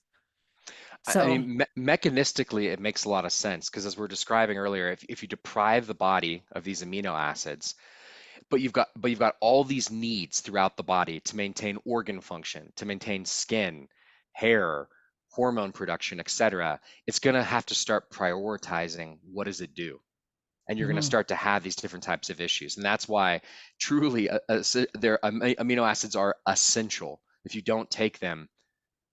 I So, mean, mechanistically, it makes a lot of sense because as we're describing earlier, if you deprive the body of these amino acids, but you've got all these needs throughout the body to maintain organ function, to maintain skin, hair, hormone production, etc. It's going to have to start prioritizing what does it do, and you're going to mhm, start to have these different types of issues, and that's why truly amino acids are essential. If you don't take them,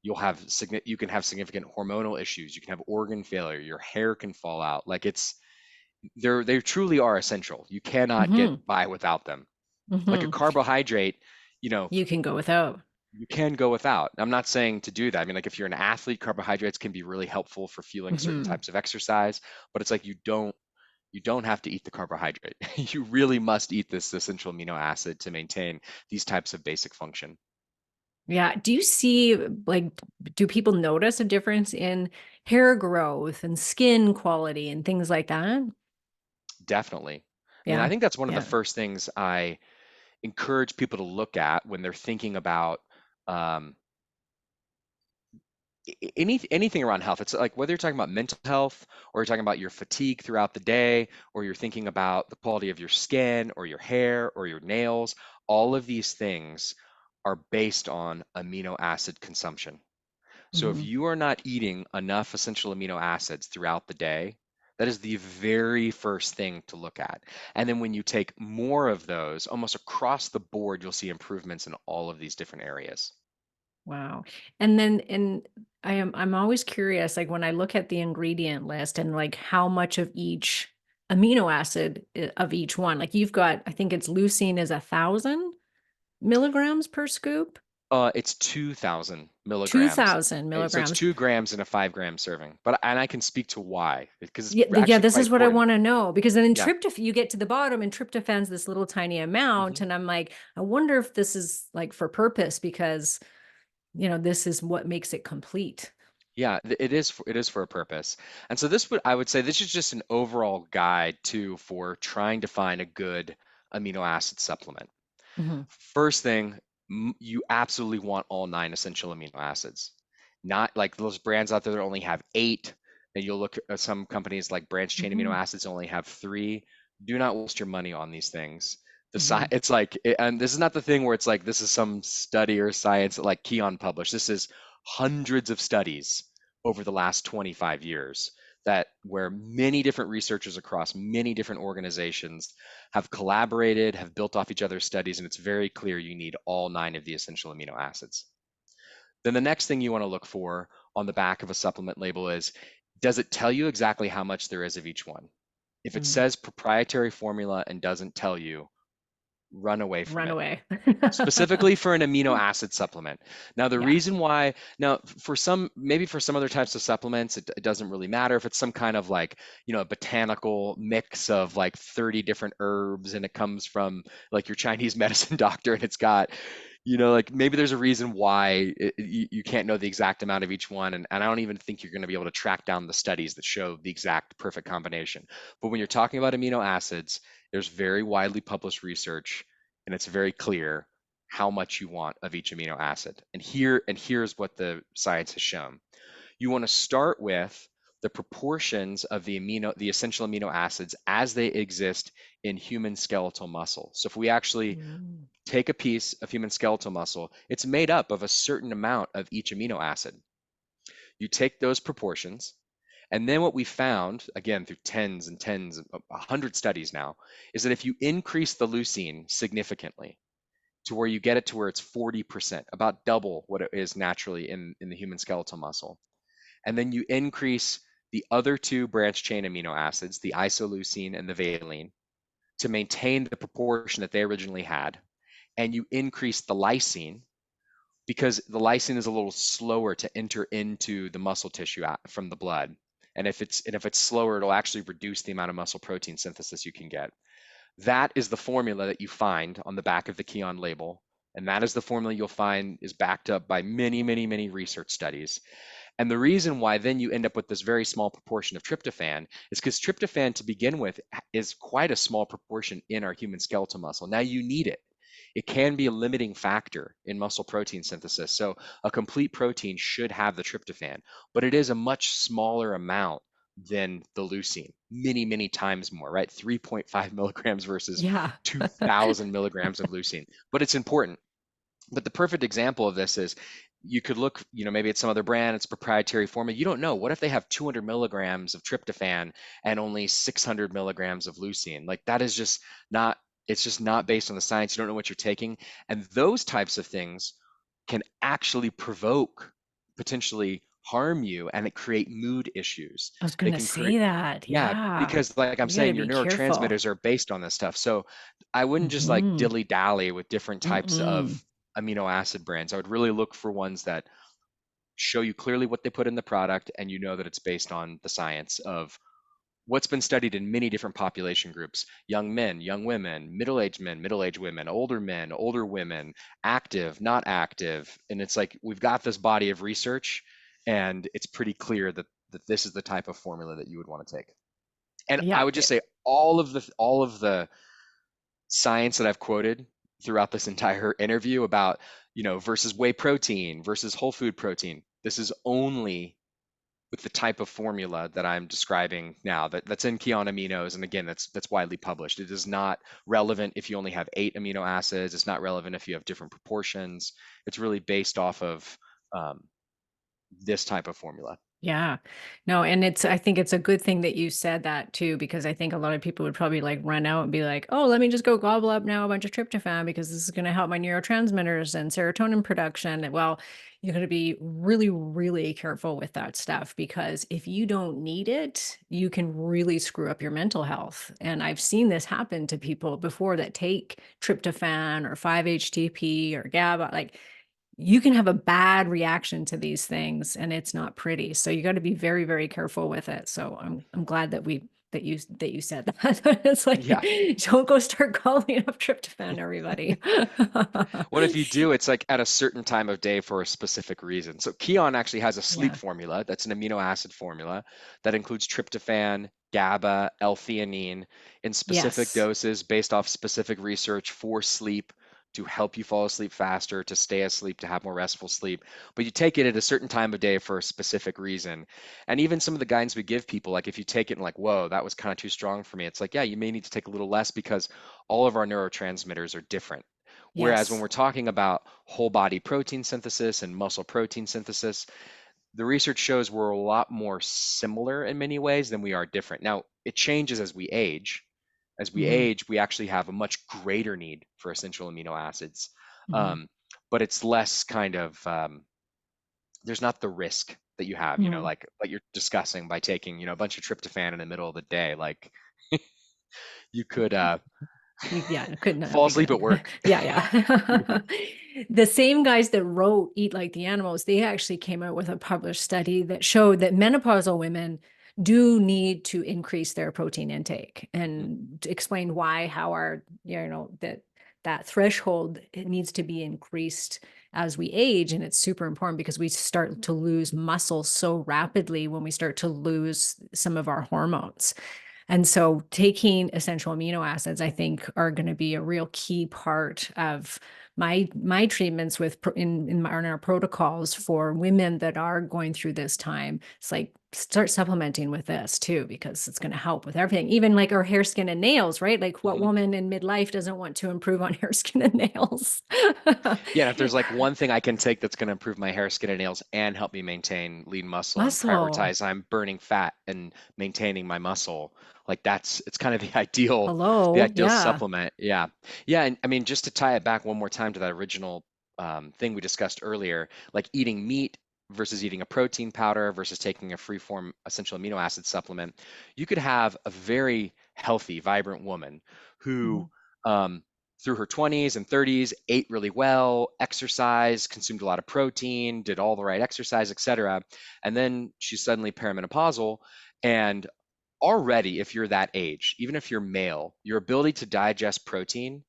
you can have significant hormonal issues, you can have organ failure, your hair can fall out. Like they truly are essential. You cannot get mhm, by without them. Like a mhm. carbohydrate, you know, You can go without. you can go without. I'm not saying to do that. I mean, like if you're an athlete, carbohydrates can be really helpful for fueling certain Mhm. types of exercise, but it's like you don't have to eat the carbohydrate. You really must eat this essential amino acid to maintain these types of basic function. Yeah. Do you see, like, do people notice a difference in hair growth and skin quality and things like that? Definitely. I mean, I Yeah. think that's one of the Yeah. first things I encourage people to look at when they're thinking about um, anything around health. It's like whether you're talking about mental health or you're talking about your fatigue throughout the day, or you're thinking about the quality of your skin or your hair or your nails, all of these things are based on amino acid consumption. So if Mhm. you are not eating enough essential amino acids throughout the day, that is the very first thing to look at. And then when you take more of those, almost across the board, you'll see improvements in all of these different areas. Wow. And I'm always curious, like when I look at the ingredient list and like how much of each amino acid of each one? Like you've got, I think it's leucine is 1,000 milligrams per scoop, It's 2,000 milligrams. 2,000 milligrams. So it's 2 grams in a 5 gram serving. And I can speak to why, because it's Yeah, actually this quite is what I important. want to know because then in Yeah. tryptophan, you get to the bottom and tryptophan's this little tiny amount. Mhm. And I'm like, I wonder if this is like for purpose because, this is what makes it complete. Yeah, it is for a purpose. And so I would say this is just an overall guide too for trying to find a good amino acid supplement. Mhm. First thing, you absolutely want all 9 essential amino acids. Not like those brands out there that only have 8, and you'll look at some companies like branched chain amino Mhm. acids only have 3. Do not waste your money on these things. Mhm. It's like, and this is not the thing where it's like this is some study or science that like Kion published. This is hundreds of studies over the last 25 years that where many different researchers across many different organizations have collaborated, have built off each other's studies, and it's very clear you need all 9 of the essential amino acids. Then the next thing you want to look for on the back of a supplement label is, does it tell you exactly how much there is of each one? If it Mm. says proprietary formula and doesn't tell you, run away from Run it, away. specifically for an amino acid supplement. Now, the Yeah. reason why, now for some, maybe for some other types of supplements, it doesn't really matter if it's some kind of like, a botanical mix of like 30 different herbs and it comes from like your Chinese medicine doctor and it's got, like maybe there's a reason why you can't know the exact amount of each one. And I don't even think you're going to be able to track down the studies that show the exact perfect combination. But when you're talking about amino acids, there's very widely published research and it's very clear how much you want of each amino acid. And here's what the science has shown. You want to start with the proportions of the essential amino acids as they exist in human skeletal muscle. So if we actually Mm. take a piece of human skeletal muscle, it's made up of a certain amount of each amino acid. You take those proportions, and then what we found, again, through tens and tens, 100 studies now, is that if you increase the leucine significantly, to where you get it to where it's 40%, about double what it is naturally in the human skeletal muscle. And then you increase the other two branched chain amino acids, the isoleucine and the valine, to maintain the proportion that they originally had. And you increase the lysine because the lysine is a little slower to enter into the muscle tissue from the blood. And if it's slower, it'll actually reduce the amount of muscle protein synthesis you can get. That is the formula that you find on the back of the Kion label. And that is the formula you'll find is backed up by many, many, many research studies. And the reason why then you end up with this very small proportion of tryptophan is because tryptophan to begin with is quite a small proportion in our human skeletal muscle. Now you need it. It can be a limiting factor in muscle protein synthesis. So a complete protein should have the tryptophan, but it is a much smaller amount than the leucine, many, many times more, right? 3.5 milligrams versus Yeah. 2,000 milligrams of leucine. But it's important. But the perfect example of this is you could look, maybe it's some other brand, it's proprietary formula. You don't know. What if they have 200 milligrams of tryptophan and only 600 milligrams of leucine? Like that is just not, it's just not based on the science. You don't know what you're taking. And those types of things can actually provoke, potentially harm you and it create mood issues. I was They gonna can create, say that. yeah, Yeah. because like I'm You gotta saying, your be careful. neurotransmitters are based on this stuff. So I wouldn't just like Mhm. dilly-dally with different types Mm-mm. of amino acid brands. I would really look for ones that show you clearly what they put in the product and you know that it's based on the science of what's been studied in many different population groups: young men, young women, middle-aged men, middle-aged women, older women, active, not active. And it's like we've got this body of research and it's pretty clear that this is the type of formula that you would want to take. And I Yeah. would just say all of the science that I've quoted throughout this entire interview about, versus whey protein versus whole food protein. This is only with the type of formula that I'm describing now that's in Kion aminos. And again, that's widely published. It is not relevant if you only have 8 amino acids. It's not relevant if you have different proportions. It's really based off of this type of formula. Yeah. No, and I think it's a good thing that you said that too, because I think a lot of people would probably like run out and be like, oh, let me just go gobble up now a bunch of tryptophan because this is going to help my neurotransmitters and serotonin production. Well, you're going to be really, really careful with that stuff because if you don't need it, you can really screw up your mental health. And I've seen this happen to people before that take tryptophan or 5-HTP or GABA. Like, you can have a bad reaction to these things and it's not pretty. So you got to be very, very careful with it. So I'm glad that you said that. It's like Yeah. don't go start calling up tryptophan, everybody. What if you do? It's like at a certain time of day for a specific reason. So Kion actually has a sleep Yeah. formula that's an amino acid formula that includes tryptophan, GABA, L-theanine in specific Yes. doses based off specific research for sleep to help you fall asleep faster, to stay asleep, to have more restful sleep. But you take it at a certain time of day for a specific reason. And even some of the guidance we give people, like if you take it and like, whoa, that was kind of too strong for me, it's like, yeah, you may need to take a little less because all of our neurotransmitters are different. Whereas when Yes. we're talking about whole body protein synthesis and muscle protein synthesis, the research shows we're a lot more similar in many ways than we are different. Now, it changes as we age. As we Hmm. age, we actually have a much greater need for essential amino acids. Hmm. Um, but it's less kind of, there's not the risk that you have, Hmm. like you're discussing by taking, a bunch of tryptophan in the middle of the day. Like you could Yeah, it could not fall be asleep at good. work. Yeah, yeah. The same guys that wrote Eat Like the Animals, they actually came out with a published study that showed that menopausal women do need to increase their protein intake Mhm, and explain why, how our, that threshold, it needs to be increased as we age. And it's super important because we start to lose muscle so rapidly when we start to lose some of our hormones. And so taking essential amino acids, I think, are going to be a real key part of my treatments in our protocols for women that are going through this time. It's like start supplementing with this too, because it's going to help with everything, even like our hair, skin, and nails, right? Like what mhm. woman in midlife doesn't want to improve on hair, skin, and nails? Yeah, and if there's like one thing I can take that's going to improve my hair, skin, and nails and help me maintain lean muscle and Muscle. prioritize I'm burning fat and maintaining my muscle, like it's kind of the ideal Hello. Yeah. supplement. Yeah. Yeah, and I mean just to tie it back one more time to that original thing we discussed earlier, like eating meat versus eating a protein powder versus taking a free form essential amino acid supplement, you could have a very healthy, vibrant woman who Mhm. um, through her 20s and 30s, ate really well, exercised, consumed a lot of protein, did all the right exercise, etc. And then she's suddenly perimenopausal. And already, if you're that age, even if you're male, your ability to digest protein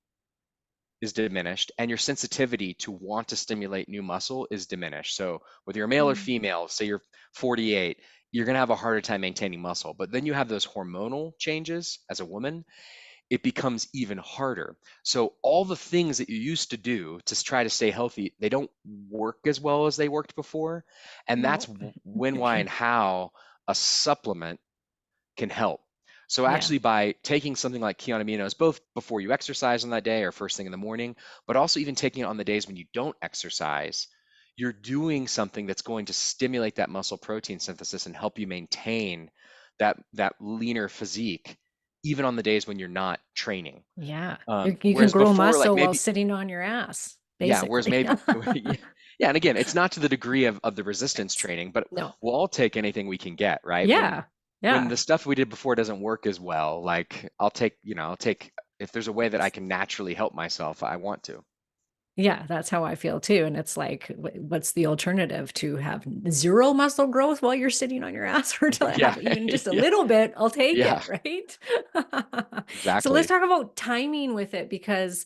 is diminished and your sensitivity to want to stimulate new muscle is diminished. So, whether you're male or Mm. female, say you're 48, you're going to have a harder time maintaining muscle. But then you have those hormonal changes as a woman, it becomes even harder. So all the things that you used to do to try to stay healthy, they don't work as well as they worked before. And that's No. when, why, and how a supplement can help. So Yeah. actually by taking something like Kion aminos, both before you exercise on that day or first thing in the morning, but also even taking it on the days when you don't exercise, you're doing something that's going to stimulate that muscle protein synthesis and help you maintain that leaner physique, even on the days when you're not training. Yeah. You can Whereas grow before, like muscle while maybe, sitting on your ass, yeah, whereas basically. maybe, yeah, yeah, and again, it's not to the degree of the resistance training, but No. we'll all take anything we can get, right? When Yeah. when Yeah. the stuff we did before doesn't work as well, like I'll take if there's a way that I can naturally help myself, I want to. Yeah, that's how I feel too. And it's like, what's the alternative to have zero muscle growth while you're sitting on your ass or to Yeah, have even just a yeah, little bit? I'll take yeah, it, right? So let's exactly. talk about timing with it because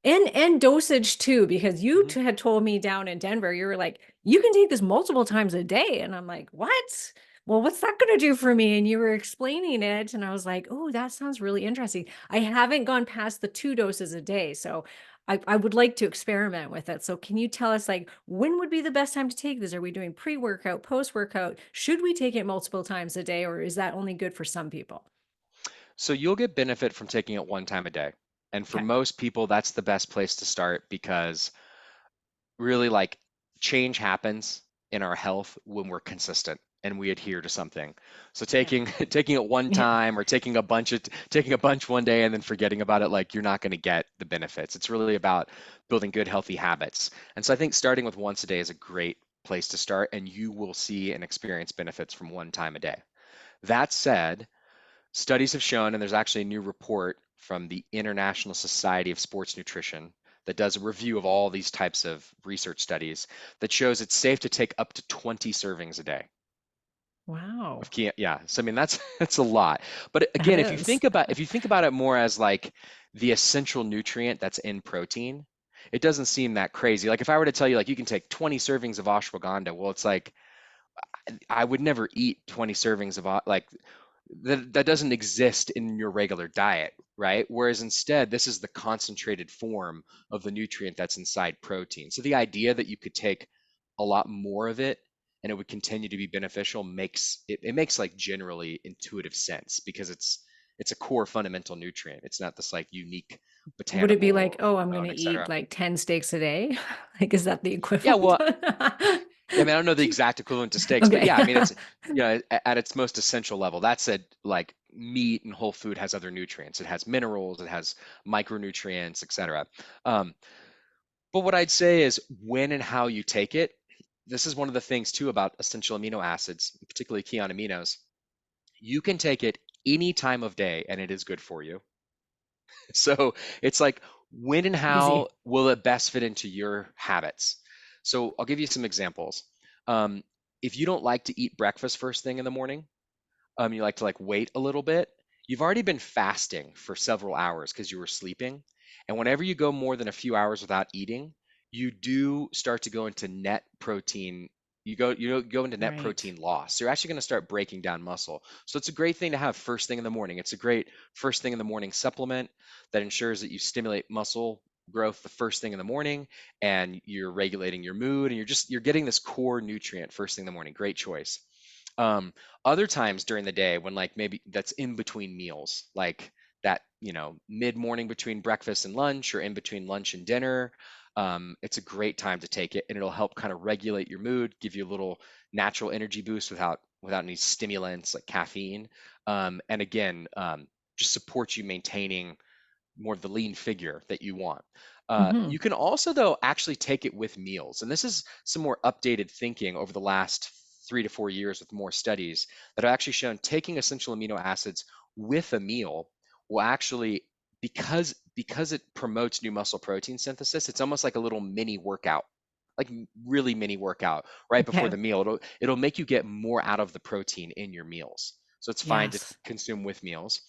and dosage too, because you Mhm. had told me down in Denver, you were like, "You can take this multiple times a day." And I'm like, "What? Well, what's that gonna do for me?" And you were explaining it, and I was like, "Oh, that sounds really interesting." I haven't gone past the 2 doses a day, so I would like to experiment with it. So can you tell us, like, when would be the best time to take this? Are we doing pre-workout, post-workout? Should we take it multiple times a day, or is that only good for some people? So you'll get benefit from taking it one time a day. And for Okay. most people, that's the best place to start because really like change happens in our health when we're consistent. and we adhere to something. So Yeah. taking taking it one Yeah. time or taking a bunch one day and then forgetting about it, like you're not going to get the benefits. It's really about building good, healthy habits. And so I think starting with once a day is a great place to start, and you will see and experience benefits from one time a day. That said, studies have shown, and there's actually a new report from the International Society of Sports Nutrition that does a review of all these types of research studies that shows it's safe to take up to 20 servings a day of Wow. Kion. Yeah, so I mean that's that's a lot. But That again, is. if you think about it more as like the essential nutrient that's in protein, it doesn't seem that crazy. Like if I were to tell you like you can take 20 servings of ashwagandha, well, it's like I would never eat 20 servings of like that doesn't exist in your regular diet, right? Whereas instead, this is the concentrated form of the nutrient that's inside protein. So the idea that you could take a lot more of it and it would continue to be beneficial it makes like generally intuitive sense because it's a core fundamental nutrient. It's not this like unique Would it be botanical like, oh, I'm going hormone, to et eat cetera. like 10 steaks a day? Like, is that the Yeah, equivalent? well, I mean, I don't know the exact equivalent to steaks, but Okay. yeah, I mean, it's, you know, at its most essential level. That said, like meat and whole food has other nutrients. It has minerals, it has micronutrients, etc. Um, but what I'd say is when and how you take it. This is one of the things too about essential amino acids, particularly Kion aminos. You can take it any time of day and it is good for you. So it's like when and how Easy. will it best fit into your habits? So I'll give you some examples. Um, if you don't like to eat breakfast first thing in the morning, you like to like wait a little bit, you've already been fasting for several hours because you were sleeping. And whenever you go more than a few hours without eating, you do start to go into net protein. You go into net Right. protein loss. So you're actually going to start breaking down muscle. So it's a great thing to have first thing in the morning. It's a great first thing in the morning supplement that ensures that you stimulate muscle growth the first thing in the morning and you're regulating your mood and you're getting this core nutrient first thing in the morning. Great choice. Um, Other times during the day when like maybe that's in between meals, like that, mid morning between breakfast and lunch or in between lunch and dinner, it's a great time to take it and it'll help kind of regulate your mood, give you a little natural energy boost without any stimulants like caffeine. And again, just support you maintaining more of the lean figure that you want. You Hmm. can also, though, actually take it with meals. And this is some more updated thinking over the last 3 to 4 years with more studies that have actually shown taking essential amino acids with a meal will actually, because it promotes new muscle protein synthesis, it's almost like a little mini workout, like really mini workout right before Okay. the meal. It'll make you get more out of the protein in your meals. So it's fine to Yes. consume with meals.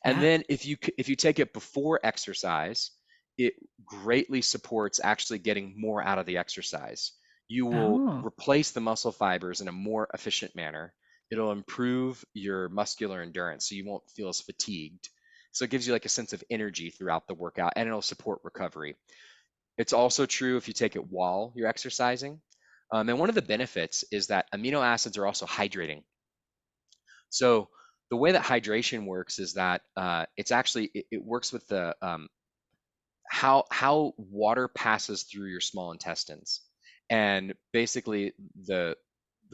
And Yeah. then if you take it before exercise, it greatly supports actually getting more out of the exercise. You will Oh, replace the muscle fibers in a more efficient manner. It'll improve your muscular endurance so you won't feel as fatigued. So it gives you like a sense of energy throughout the workout and it'll support recovery. It's also true if you take it while you're exercising. And one of the benefits is that amino acids are also hydrating. So the way that hydration works is that it works with the how water passes through your small intestines, and basically the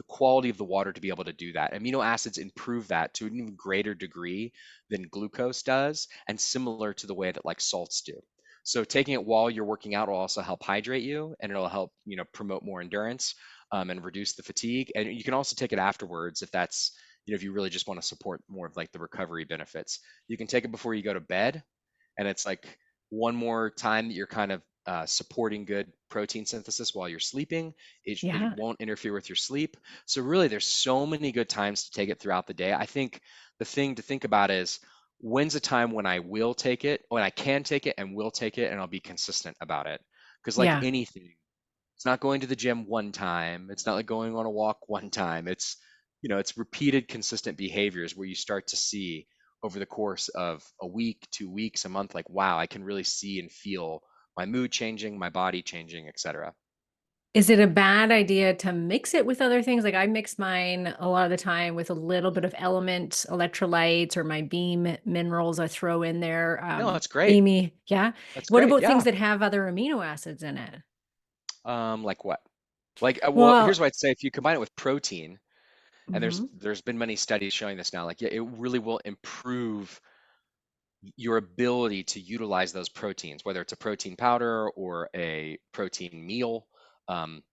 quality of the water to be able to do that. Amino acids improve that to an even greater degree than glucose does, and similar to the way that like salts do. So taking it while you're working out will also help hydrate you, and it'll help promote more endurance and reduce the fatigue. And you can also take it afterwards if that's if you really just want to support more of like the recovery benefits. You can take it before you go to bed, and it's like one more time that you're kind of supporting good protein synthesis while you're sleeping. It yeah. won't interfere with your sleep. So really, there's so many good times to take it throughout the day. I think the thing to think about is when's a time when I will take it, when I can take it and will take it, and I'll be consistent about it. Because like Yeah. anything, it's not going to the gym one time. It's not like going on a walk one time. It's repeated, consistent behaviors where you start to see over the course of a week, 2 weeks, a month, like, wow, I can really see and feel my mood changing, my body changing, etc. Is it a bad idea to mix it with other things? Like I mix mine a lot of the time with a little bit of element electrolytes or my beam minerals I throw in there. No, that's great. Amy, yeah. That's What great. about things Yeah. that have other amino acids in it? Like what? Like, well, here's Well, what I'd say. If you combine it with protein, And Hmm. there's been many studies showing this now. Like, yeah, it really will improve your ability to utilize those proteins, whether it's a protein powder or a protein meal. Um,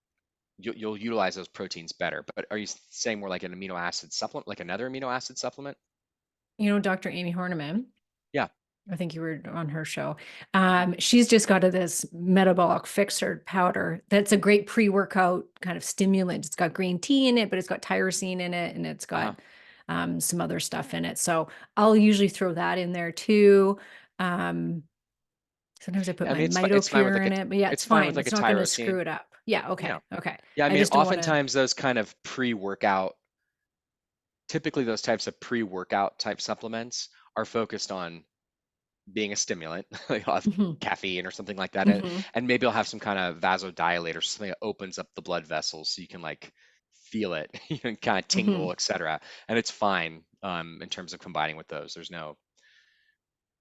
you'll utilize those proteins better. But are you saying more like an amino acid supplement, like another amino acid supplement? Dr. Amy Horniman, Yeah. I think you were on her show. Hmm. She's just got this metabolic fixer powder that's a great pre-workout kind of stimulant. It's got green tea in it, but it's got tyrosine in it, and it's Uh-huh. got some other stuff in it. So I'll usually throw that in there too. Um, Sometimes I put I my mean, it's fine with mitopure like in it, but yeah, it's it's fine with fine. like a It's not going to screw tyrosine. it up. Yeah, Yeah. okay, okay. Yeah, I I mean, just don't want to. oftentimes those kind of pre-workout, typically those types of pre-workout type supplements are focused on being a stimulant, like I'll have Hmm. caffeine or something like that, Hmm. and maybe I'll have some kind of vasodilator, something that opens up the blood vessels so you can like feel it, you can kind of Hmm. tingle, etc. And it's fine in terms of combining with those.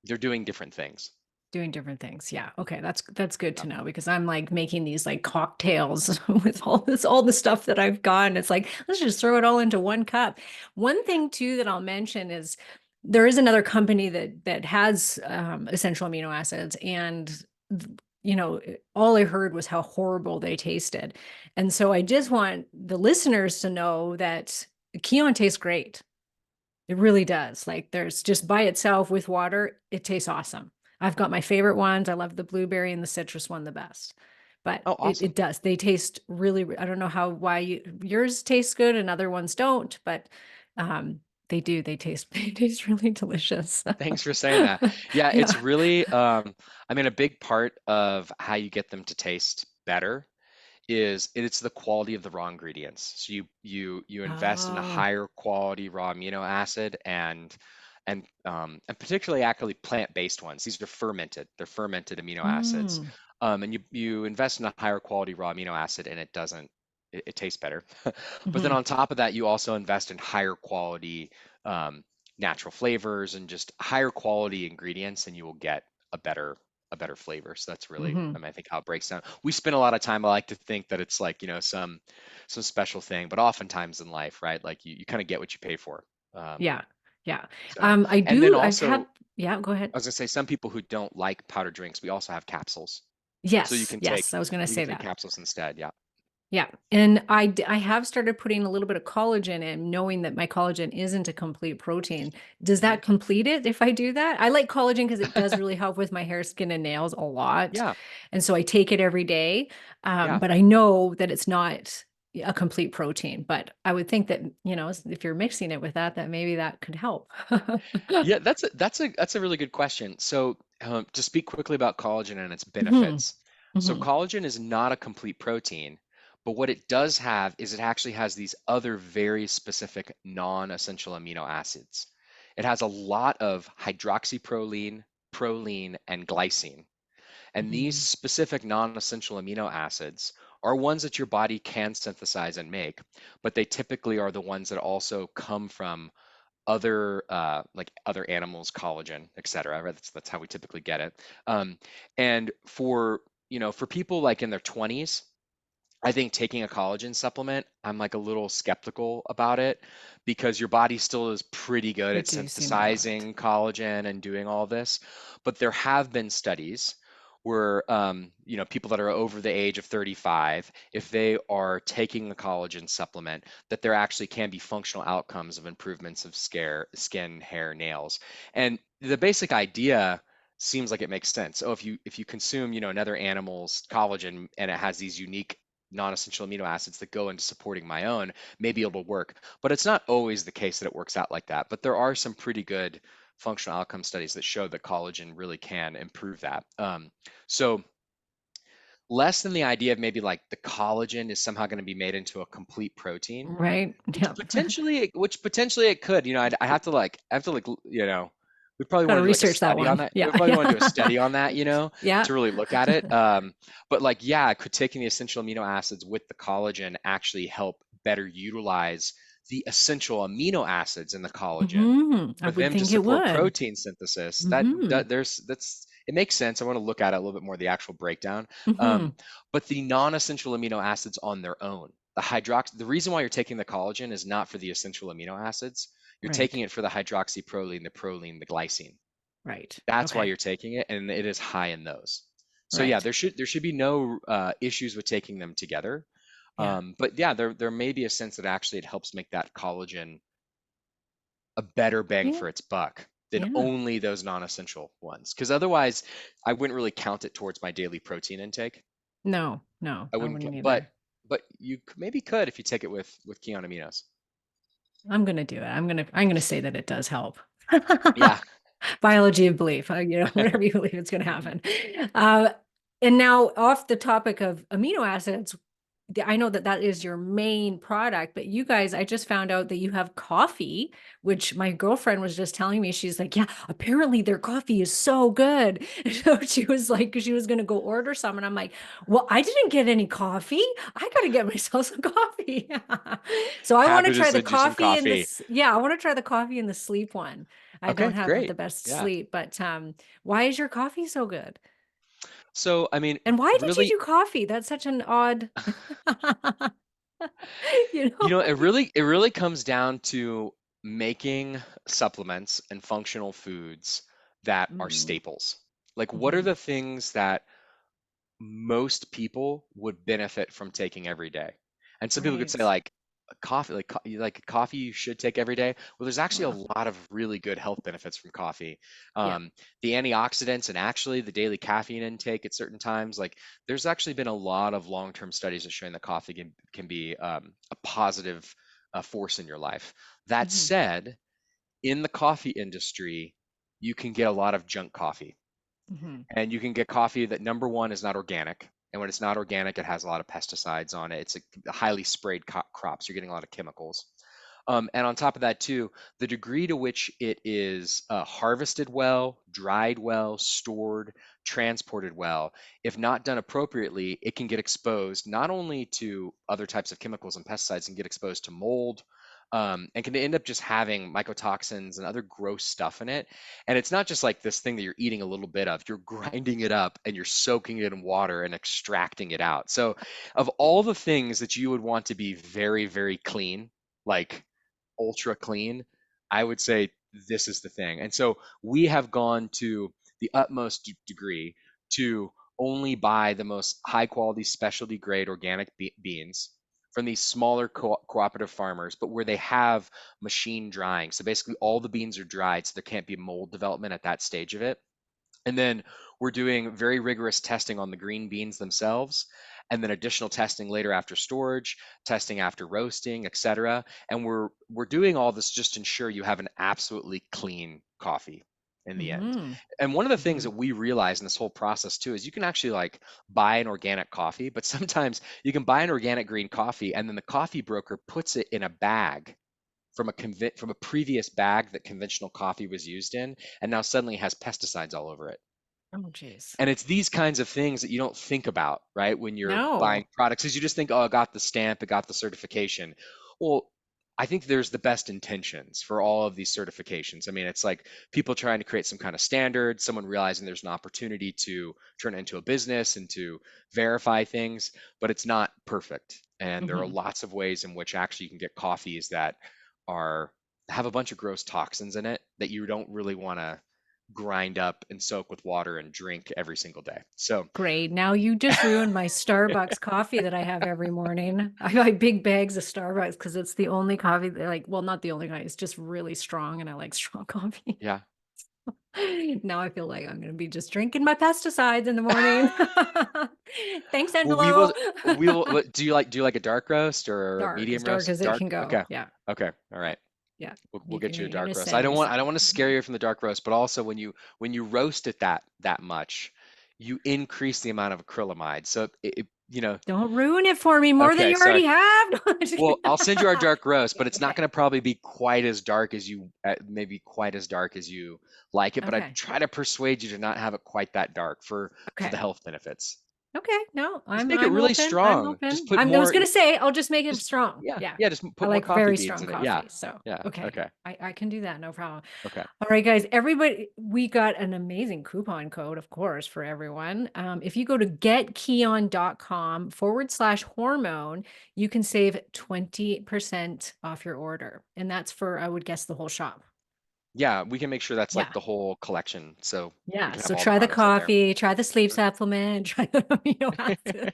They're doing different things. Doing different things. Yeah. Mhm. Okay. That's good Yeah. to know because I'm like making these like cocktails with all the stuff that I've got. And it's like, let's just throw it all into one cup. One thing too that I'll mention is there is another company that has essential amino acids, and all I heard was how horrible they tasted. And so I just want the listeners to know that Kion tastes great. It really does. Like there's just by itself with water, it tastes awesome. I've got my favorite ones. I love the blueberry and the citrus one the best. But Oh, it awesome. does. They taste really, I don't know why yours taste good and other ones don't, but um they do. They taste they taste really delicious. Thanks for saying that. Yeah, it's Yeah. really I mean, a big part of how you get them to taste better is it's the quality of the raw ingredients. So you invest in a Oh. higher quality raw amino acid and particularly actually plant-based ones. These are fermented. They're fermented amino acids. Mm. And you invest in a higher quality raw amino acid and it tastes better. But then Hmm. on top of that, you also invest in higher quality um, natural flavors and just higher quality ingredients, and you will get a better a better flavor. So that's really, Hmm. I mean, I think how it breaks down. We spend a lot of time. I like to think that it's like, some special thing, but oftentimes in life, right? Like you kind of get what you pay for. Um, Yeah. Yeah. so, and then I've had, also, yeah, go ahead. I was gonna say some people who don't like powdered drinks, we also have capsules. So Yes. Yes. I was going to you can say take that. capsules instead. Yeah. Yeah. And I have started putting a little bit of collagen in, knowing that my collagen isn't a complete protein. Does Hmm. that complete it if I do that? I like collagen because it does really help with my hair, skin, and nails a lot. Yeah. And so I take it every day. Yeah. But I know that it's not a complete protein. But I would think that, if you're mixing it with that, that maybe that could help. Yeah, that's a really good question. So, to speak quickly about collagen and its Hmm. benefits. So, Hmm. collagen is not a complete protein, but what it does have is it actually has these other very specific non-essential amino acids. It has a lot of hydroxyproline, proline, and glycine. And these Hmm. specific non-essential amino acids are ones that your body can synthesize and make, but they typically are the ones that also come from other like other animals, collagen, et cetera. Right? That's how we typically get it. And for people like in their 20s, I think taking a collagen supplement, I'm like a little skeptical about it because your body still is pretty good at Producing a lot. synthesizing collagen and doing all this. But there have been studies where, people that are over the age of 35, if they are taking the collagen supplement, that there actually can be functional outcomes of improvements of skin, hair, nails. And the basic idea seems like it makes sense. Oh, if you consume, another animal's collagen and it has these unique non-essential amino acids that go into supporting my own, maybe it'll work. But it's not always the case that it works out like that. But there are some pretty good functional outcome studies that show that collagen really can improve that. So less than the idea of maybe like the collagen is somehow going to be made into a complete protein, Right. which Yeah. potentially it could. I have to like, we probably Got want to to do like a research that study on one. that. We Yeah. probably want to do a Yeah. study on that, Yeah. to really look at it. But like, yeah, could taking the essential amino acids with the collagen actually help better utilize the essential amino acids in the collagen I for would them to think it support would. protein synthesis? Hmm. That's it makes sense. I want to look at it a little bit more, the actual breakdown. Um, Hmm. but the non-essential amino acids on their own. the reason why you're taking the collagen is not for the essential amino acids. You're Right. taking it for the hydroxyproline, the proline, the glycine. Right. That's why Okay. you're taking it, and it is high in those. So yeah, Right. there should be no issues with taking them together. Yeah. But yeah, there may be a sense that actually it helps make that collagen a better bang Yeah. for its buck than Yeah. only those non-essential ones. Because otherwise, I wouldn't really count it towards my daily protein intake. No, no, I I wouldn't, wouldn't but either. you maybe could if you take it with Kion aminos. I'm gonna do it. I'm gonna say that it does help. Yeah. Biology of belief, whatever you believe it's gonna happen. Uh, and now off the topic of amino acids, I know that that is your main product, but you guys, I just found out that you have coffee, which my girlfriend was just telling me. She's like, yeah, apparently their coffee is so good. So she was like, she was going to go order some. And I'm like, well, I didn't get any coffee. I got to get myself some coffee. So I want to Happy to try the send you some coffee and coffee. this. Yeah, I want to try the coffee and the sleep one. I don't Okay, have the great. best Yeah. sleep, but why is your coffee so good? So, I mean, And why did you really, do coffee? That's such an odd, you you know? know, it really comes down to making supplements and functional foods that are Mm, staples. Like, what are mhm. the things that most people would benefit from taking every day? And some people could say Right. like coffee, like coffee you should take every day. Well, there's actually Wow. a lot of really good health benefits from coffee. Yeah. The antioxidants and actually the daily caffeine intake at certain times, like there's actually been a lot of long-term studies that showing that coffee can be a positive force in your life. That Mhm. said, in the coffee industry, you can get a lot of junk coffee. Mhm. And you can get coffee that number one is not organic. And when it's not organic, it has a lot of pesticides on it. It's a highly sprayed crops. You're getting a lot of chemicals. And on top of that, too, the degree to which it is harvested well, dried well, stored, transported well, if not done appropriately, it can get exposed not only to other types of chemicals and pesticides, and get exposed to mold, and can end up just having mycotoxins and other gross stuff in it. And it's not just like this thing that you're eating a little bit of, you're grinding it up and you're soaking it in water and extracting it out. So, of all the things that you would want to be very, very clean, like ultra clean, I would say this is the thing. And so we have gone to the utmost degree to only buy the most high quality specialty grade organic beans from these smaller cooperative farmers, but where they have machine drying. So basically all the beans are dried, so there can't be mold development at that stage of it. And then we're doing very rigorous testing on the green beans themselves, and then additional testing later after storage, testing after roasting, etc. And we're doing all this just to ensure you have an absolutely clean coffee in the end. Mhm. And one of the things that Mhm. we realize in this whole process too is you can actually like buy an organic coffee, but sometimes you can buy an organic green coffee and then the coffee broker puts it in a bag from from a previous bag that conventional coffee was used in, and now suddenly it has pesticides all over it. Oh, geez. And it's these kinds of things that you don't think about, right, when you're buying No. products, because you just think, oh, I got the stamp, I got the certification. Well, I think there's the best intentions for all of these certifications. I mean, it's like people trying to create some kind of standard, someone realizing there's an opportunity to turn it into a business and to verify things, but it's not perfect. And there are Mhm. lots of ways in which actually you can get coffees that are have a bunch of gross toxins in it that you don't really want to grind up and soak with water and drink every single day. So, Great. Now you just ruined my Starbucks coffee that I have every morning. I buy big bags of Starbucks because it's the only coffee that like, well, not the only kind. It's just really strong, and I like strong coffee. yeah. Now I feel like I'm gonna be just drinking my pesticides in the morning. Thanks, Well, Angelo. we will do you like a dark roast or a Dark, as medium dark roast? as it Dark? can go. Okay. Yeah. Okay. All Yeah. right. Yeah. We'll You get can you a you're gonna dark roast. send me I don't some. want to scare Yeah. you from the dark roast, but also when you roast it that much, you increase the amount of acrylamide. So Don't ruin it for me more than okay, you sorry. already have. No, I'm just Well, kidding. I'll send you our dark roast, but Yeah, it's not okay. going to probably be quite as dark as you maybe quite as dark as you like it, but I Okay. try to persuade you to not have it quite that dark for the Okay. health benefits. Okay, no, Just make it I'm really open, I'm strong. Just open. put I was more. gonna say, I'll just make it Just strong. yeah, Yeah. yeah. Just I put more like coffee very beans strong in it. Yeah, coffee, so, yeah. okay. Okay. I can do that, no problem. Okay. All right, guys, everybody, we got an amazing coupon code, of course, for everyone. If you go to getkion.com/hormone, you can save 20% off your order. And that's for, I would guess, the whole shop. Yeah, we can make sure that's like Yeah. the whole collection, so we Yeah, can have so all the try the products out there. coffee, try the sleep Mhm. supplement, try the amino acid.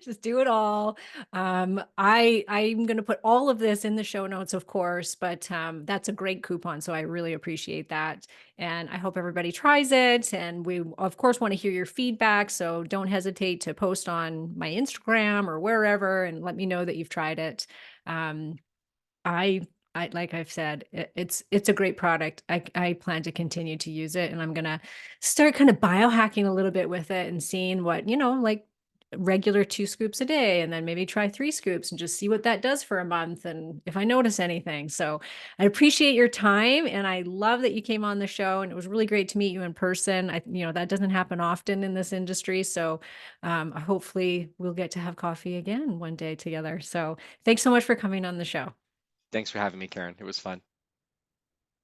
Just do it all. I'm gonna put all of this in the show notes, of course, but that's a great coupon, so I really appreciate that. And I hope everybody tries it. And we, of course, want to hear your feedback. So don't hesitate to post on my Instagram or wherever and let me know that you've tried it. Um, I like I've said, it's a great product. I plan to continue to use it, and I'm gonna start kind of biohacking a little bit with it and seeing what, like regular 2 scoops a day, and then maybe try 3 scoops and just see what that does for a month and if I notice anything. So I appreciate your time, and I love that you came on the show, and it was really great to meet you in person. That doesn't happen often in this industry. So hopefully we'll get to have coffee again one day together. So thanks so much for coming on the show. Thanks for having me, Karen. It was fun.